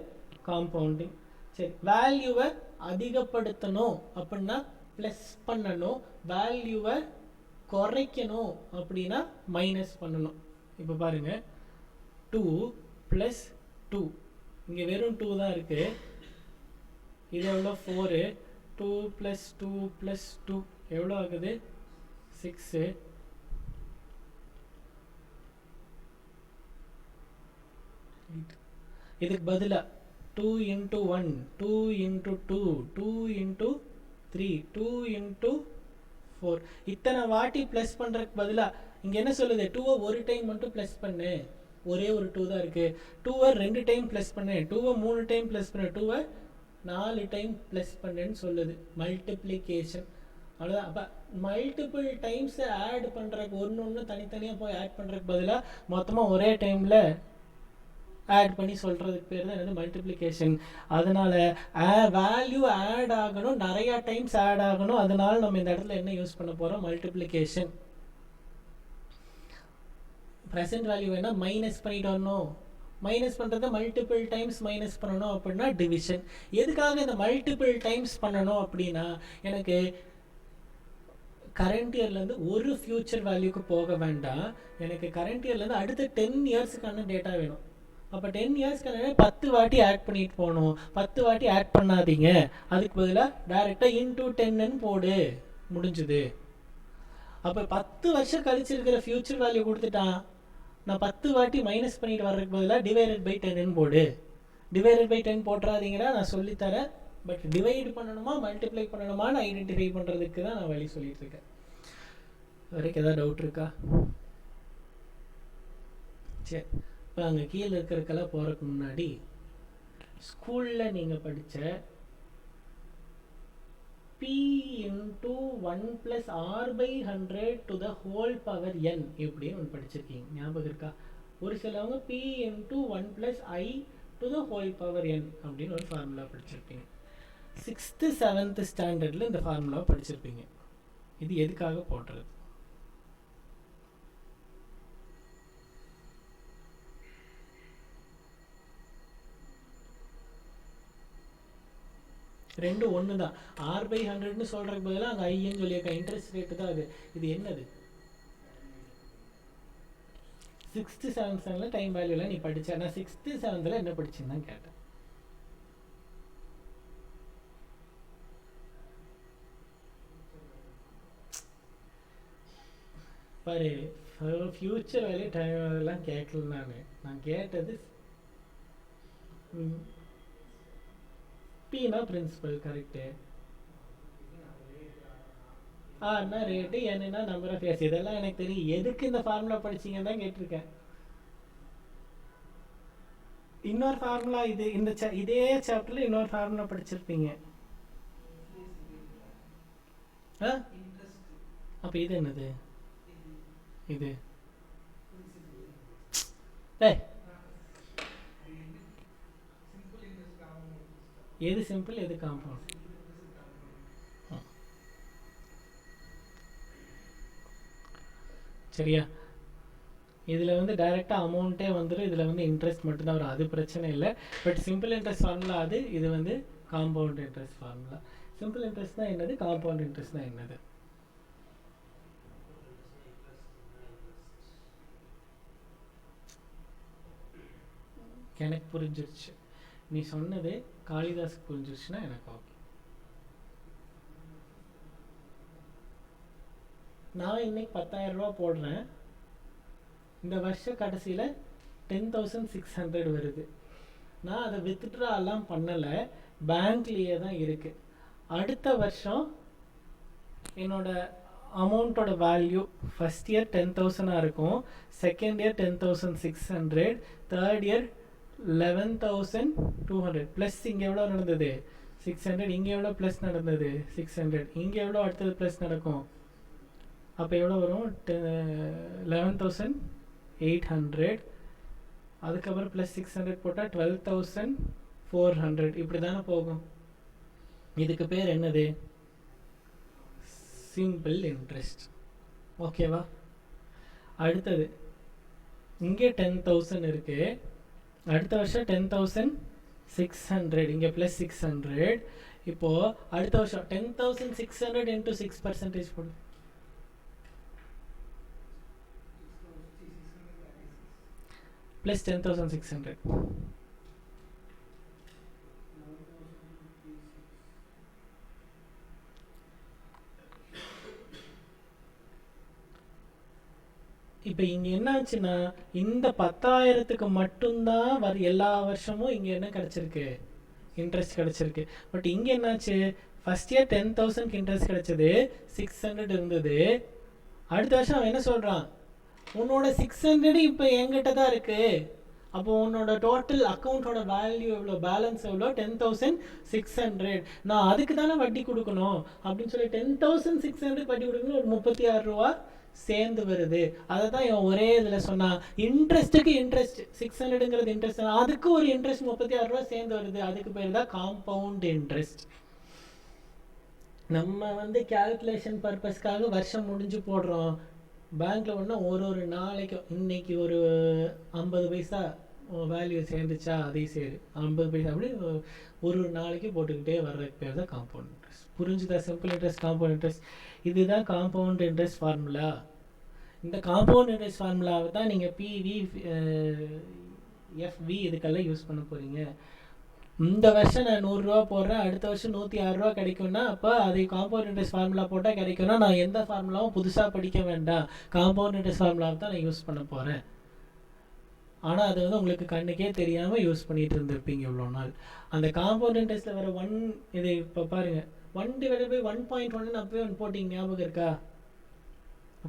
காம்பவுண்டிங். சரி, வேல்யூவை அதிகப்படுத்தணும் அப்படின்னா ப்ளஸ் பண்ணணும், வேல்யூவை குறைக்கணும் அப்படின்னா மைனஸ் பண்ணணும். இப்போ பாருங்கள், 2 + 2, இங்கே வெறும் 2 தான் இருக்குது. இது எவ்வளோ? 4. 2 + 2 + 2 எவ்வளோ ஆகுது? 6. இதுக்கு பதிலாக 2 × 1, 2 × 2, 2 × 3, 2 × 4, இத்தனை வாட்டி ப்ளஸ் பண்ணுறதுக்கு பதிலாக இங்கே என்ன சொல்லுது? 2வை ஒரு டைம் மட்டும் ப்ளஸ் பண்ணு, ஒரே ஒரு 2 தான் இருக்குது. 2வை 2 டைம் ப்ளஸ் பண்ணு, 2வை 3 டைம் ப்ளஸ் பண்ணு, 2வை 4 டைம் ப்ளஸ் பண்ணுன்னு சொல்லுது. மல்டிப்ளிகேஷன். அவ்வளோதான். அப்போ மல்டிபிள் டைம்ஸ் ஆட் பண்ணுறதுக்கு ஒன்று தனித்தனியாக போய் ஆட் பண்ணுறதுக்கு பதிலாக மொத்தமாக ஒரே டைமில் ஆட் பண்ணி சொல்கிறதுக்கு பேர் தான் என்னது? மல்டிப்ளிகேஷன். அதனால் வேல்யூ ஆட் ஆகணும், நிறையா டைம்ஸ் ஆட் ஆகணும். அதனால் நம்ம இந்த இடத்துல என்ன யூஸ் பண்ண போகிறோம்? மல்டிப்ளிகேஷன். ப்ரெசன்ட் வேல்யூ வேணால் மைனஸ் பண்ணிட்டு வரணும், மைனஸ் பண்ணுறத மல்டிபிள் டைம்ஸ் மைனஸ் பண்ணணும் அப்படின்னா டிவிஷன். எதுக்காக இந்த மல்டிபிள் டைம்ஸ் பண்ணணும் அப்படின்னா, எனக்கு கரண்ட் இயர்லேருந்து ஒரு ஃப்யூச்சர் வேல்யூக்கு போக வேண்டாம், எனக்கு கரண்ட் இயர்லேருந்து அடுத்த 10 இயர்ஸுக்கான டேட்டா வேணும். அப்போ 10 இயர்ஸ்க்கான 10 வாட்டி ஆட் பண்ணிட்டு போகணும். 10 வாட்டி ஆட் பண்ணாதீங்க, அதுக்கு பதிலாக டேரெக்டாக × 10ன்னு போடு, முடிஞ்சுது. அப்போ 10 வருஷம் கழிச்சிருக்கிற ஃப்யூச்சர் வேல்யூ கொடுத்துட்டான், நான் 10 வாட்டி மைனஸ் பண்ணிட்டு வர்றதுக்கு பதிலாக ÷ 10ன்னு போடு. ÷ 10 போட்டுறாதீங்கன்னா நான் சொல்லித்தரேன். பட் டிவைட் பண்ணணுமா மல்டிப்ளை பண்ணணுமான்னு ஐடென்டிஃபை பண்ணுறதுக்கு தான் நான் வழி சொல்லிகிட்ருக்கேன். வரைக்கும் ஏதாவது டவுட் இருக்கா? சரி, இப்போ அங்கே கீழே இருக்கிறதுக்கெல்லாம் போகிறதுக்கு முன்னாடி ஸ்கூலில் நீங்கள் படித்த P × 1 + R/100 to the whole power n எப்படின்னு ஒன்று படிச்சிருக்கீங்க, ஞாபகம் இருக்கா? ஒரு சிலவங்க P × 1 + I to the whole power n அப்படின்னு ஒரு ஃபார்முலா படிச்சிருப்பீங்க. 6th 7th ஸ்டாண்டர்டில் இந்த ஃபார்முலா படிச்சிருப்பீங்க. இது எதுக்காக போடுறது? ரெண்டும் ஒன்று தான். R/100ன்னு சொல்கிறதுக்கு பதிலாக அங்கே ஐன்னு சொல்லியிருக்க இன்ட்ரெஸ்ட் ரேட்டு தான் அது. இது என்னது? 6th 7th ஸ்டாண்டர்டில் டைம் வேல்யூலாம் நீ படித்த. நான் 6th 7th என்ன படிச்சுன்னு தான் கேட்டேன். பாரு, ஃப்யூச்சர் வேல்யூ டைம் வேல்யூலாம் கேட்கல. நான் கேட்டது பீனா பிரின்சிபல். கரெக்டு. என்ன ரேட்டு, என்னன்னா நம்பர் ஆஃப் இயர்ஸ், இதெல்லாம் எனக்கு தெரியும். எதுக்கு இந்த ஃபார்முலா படிச்சிங்கன்னு தான் கேட்டிருக்கேன். இன்னொரு ஃபார்முலா இது, இதே சாப்டர்ல இன்னொரு ஃபார்முலா படிச்சிருப்பீங்க. அப்ப இது என்னது? இது எது சிம்பிள், எது காம்பவுண்ட்? சரியா? இதில் வந்து டைரெக்டாக அமௌண்ட்டே வந்துடும். இதில் வந்து இன்ட்ரெஸ்ட் மட்டும்தான் வரும். அது பிரச்சனை இல்லை. பட் சிம்பிள் இன்ட்ரெஸ்ட் ஃபார்முலா அது. இது வந்து compound interest formula. Simple interest தான் என்னது, காம்பவுண்ட் இன்ட்ரெஸ்ட் தான் என்னது? எனக்கு புரிஞ்சிருச்சு. நீ சொன்னது காளிதாஸுக்கு புரிஞ்சிருச்சுன்னா எனக்கு ஓகே. நான் இன்னைக்கு 10,000 ரூபா போடுறேன். இந்த வருஷ கடைசியில் 10,600 வருது. நான் அதை வித்ட்ரா எல்லாம் பண்ணலை, பேங்க்லேயே தான் இருக்குது. அடுத்த வருஷம் என்னோட அமௌண்ட்டோட வேல்யூ ஃபஸ்ட் இயர் 10,000 இருக்கும், second year 10,600, third year 11,200. Plus இங்கே எவ்வளோ நடந்தது? 600. இங்கே எவ்வளோ ப்ளஸ் நடந்தது? 600. இங்கே எவ்வளோ அடுத்தது ப்ளஸ் நடக்கும்? அப்போ எவ்வளோ வரும்? 11,800. அதுக்கப்புறம் ப்ளஸ் 600 போட்டால் 12,400. இப்படி தானே போகும். இதுக்கு பேர் என்னது? Simple interest. ஓகேவா? அடுத்தது இங்கே 10,000 இருக்கு. அடுத்த வருஷம் 10,600. இங்கே ப்ளஸ் 600. இப்போது அடுத்த வருஷம் 10,600 into 6% போடு. ப்ளஸ் 10,600. இப்போ இங்கே என்னாச்சுன்னா, இந்த 10,000க்கு மட்டும்தான் எல்லா வருஷமும் இங்கே என்ன கிடச்சிருக்கு? இன்ட்ரெஸ்ட் கிடச்சிருக்கு. பட் இங்கே என்னாச்சு? ஃபஸ்ட் இயர் 10,000க்கு இன்ட்ரெஸ்ட் கிடச்சது, 600 இருந்தது. அடுத்த வருஷம் அவன் என்ன சொல்கிறான்? உன்னோட 600 இப்போ என்கிட்ட தான் இருக்குது. அப்போ உன்னோட டோட்டல் அக்கௌண்ட்டோட வேல்யூ எவ்வளோ, பேலன்ஸ் எவ்வளோ? 10,600. நான் அதுக்கு தானே வட்டி கொடுக்கணும் அப்படின்னு சொல்லி 10,600 வட்டி கொடுக்கணும். ஒரு 36 ரூபா சேர்ந்து வருது. அதை தான் இவன் ஒரே இதில் சொன்னான். இன்ட்ரெஸ்ட்டுக்கு இன்ட்ரெஸ்ட் 600ங்கிறது இன்ட்ரெஸ்ட், அதுக்கு ஒரு இன்ட்ரெஸ்ட் 36 ரூபா சேர்ந்து வருது. அதுக்கு பேர் தான் காம்பவுண்ட் இன்ட்ரெஸ்ட். நம்ம வந்து கேல்குலேஷன் பர்பஸ்க்காக வருஷம் முடிஞ்சு போடுறோம். பேங்க்கில் ஒன்றா ஒரு நாளைக்கும் இன்னைக்கு ஒரு 50 பைசா வேல்யூ சேர்ந்துச்சா அதையும் சரி 50 பைசா அப்படி ஒரு நாளைக்கு போட்டுக்கிட்டே வர்றதுக்கு பேர் தான் காம்பவுண்ட் இன்ட்ரெஸ்ட். புரிஞ்சுதா? Simple interest, compound interest. இதுதான் காம்பவுண்ட் இன்ட்ரெஸ்ட் ஃபார்முலா. இந்த காம்பவுண்ட் இன்ட்ரெஸ்ட் ஃபார்முலாவை தான் நீங்கள் பிவி எஃப்வி இதுக்கெல்லாம் யூஸ் பண்ண போகிறீங்க. இந்த வருஷம் நான் 100 ரூபா போடுறேன், அடுத்த வருஷம் 106 ரூபா கிடைக்கும்னா அப்போ அதை காம்பவுண்ட் இன்ட்ரெஸ்ட் ஃபார்முலா போட்டால் கிடைக்கும்னா நான் எந்த ஃபார்முலாவும் புதுசாக படிக்க வேண்டாம், காம்பவுண்ட் இன்ட்ரெஸ்ட் ஃபார்முலாவை தான் நான் யூஸ் பண்ண போகிறேன். ஆனால் அது வந்து உங்களுக்கு கண்ணுக்கே தெரியாமல் யூஸ் பண்ணிகிட்டு இருந்திருப்பீங்க இவ்வளோ நாள். அந்த காம்பவுண்ட் இன்ட்ரெஸ்ட்டில் வர இது இப்போ பாருங்கள், 1/1.1 அப்பவே ஒன்று போட்டிங்க, ஞாபகம் இருக்கா?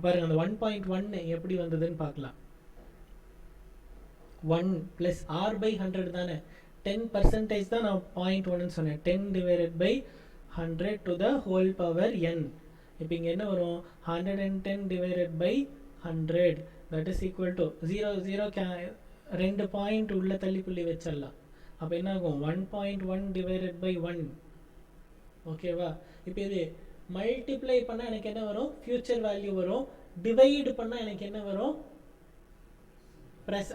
பாருங்கள், அந்த 1.1 எப்படி வந்ததுன்னு பார்க்கலாம். 1 + R/100 தானே, 10% தான் நான் 0.1 சொன்னேன். 10/100 to the whole power n. இப்போ இங்கே என்ன வரும்? 110/100 that is equal to 0 0 2 point உள்ள தள்ளி புள்ளி வச்சிடலாம். அப்போ என்ன ஆகும் 1.1 டிவைடட் பை 1. ஓகேவா? இப்போ இது மல்டிப்ளை பண்ணால் எனக்கு என்ன வரும்? ஃபியூச்சர் வேல்யூ வரும். டிவைடு பண்ணால் எனக்கு என்ன வரும்?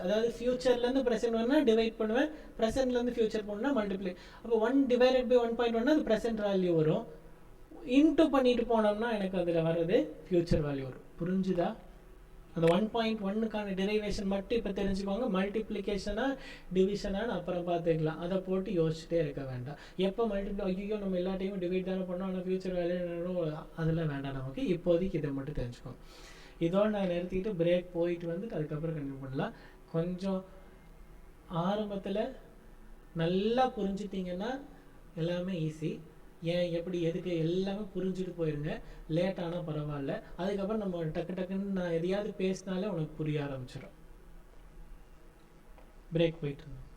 அதாவது ஃபியூச்சர்லேருந்து ப்ரெசென்ட் வரணும்னா டிவைட் பண்ணுவேன், ப்ரெசென்ட்லேருந்து ஃபியூச்சர் போகணுன்னா மல்டிப்ளை. அப்போ 1 டிவைடட் பை 1.1 அது ப்ரெசென்ட் வேல்யூ வரும். இன்ட்டு பண்ணிட்டு போனோம்னா எனக்கு அதில் வர்றது ஃபியூச்சர் வேல்யூ வரும். புரிஞ்சுதா? அந்த 1.1க்கான டெரிவேஷன் மட்டும் இப்போ தெரிஞ்சுக்கோங்க. மல்டிப்ளிகேஷனா டிவிஷனான்னு அப்புறம் பார்த்துக்கலாம். அதை போட்டு யோசிச்சுட்டே இருக்க வேண்டாம். எப்போ மல்டிப்ளை ஐயோ நம்ம எல்லா டைமும் டிவைட் தானே பண்ணோம், ஆனால் ஃபியூச்சர் வேல்யூ அதெல்லாம் வேண்டாம் நமக்கு. இப்போதைக்கு இதை மட்டும் தெரிஞ்சுக்கோங்க. இதோடு நான் நிறுத்திக்கிட்டு பிரேக் போயிட்டு வந்துட்டு அதுக்கப்புறம் கண்டினியூ பண்ணலாம். கொஞ்சம் ஆரம்பத்தில் நல்லா புரிஞ்சுட்டிங்கன்னா எல்லாமே ஈஸி. ஏன் எப்படி எதுக்கு எல்லாமே புரிஞ்சுட்டு போயிருங்க. லேட் ஆனால் பரவாயில்ல. அதுக்கப்புறம் நம்ம டக்கு டக்குன்னு நான் எதையாவது பேசினாலே உனக்கு புரிய ஆரம்பிச்சிடும். பிரேக் போயிட்டு இருந்தோம்.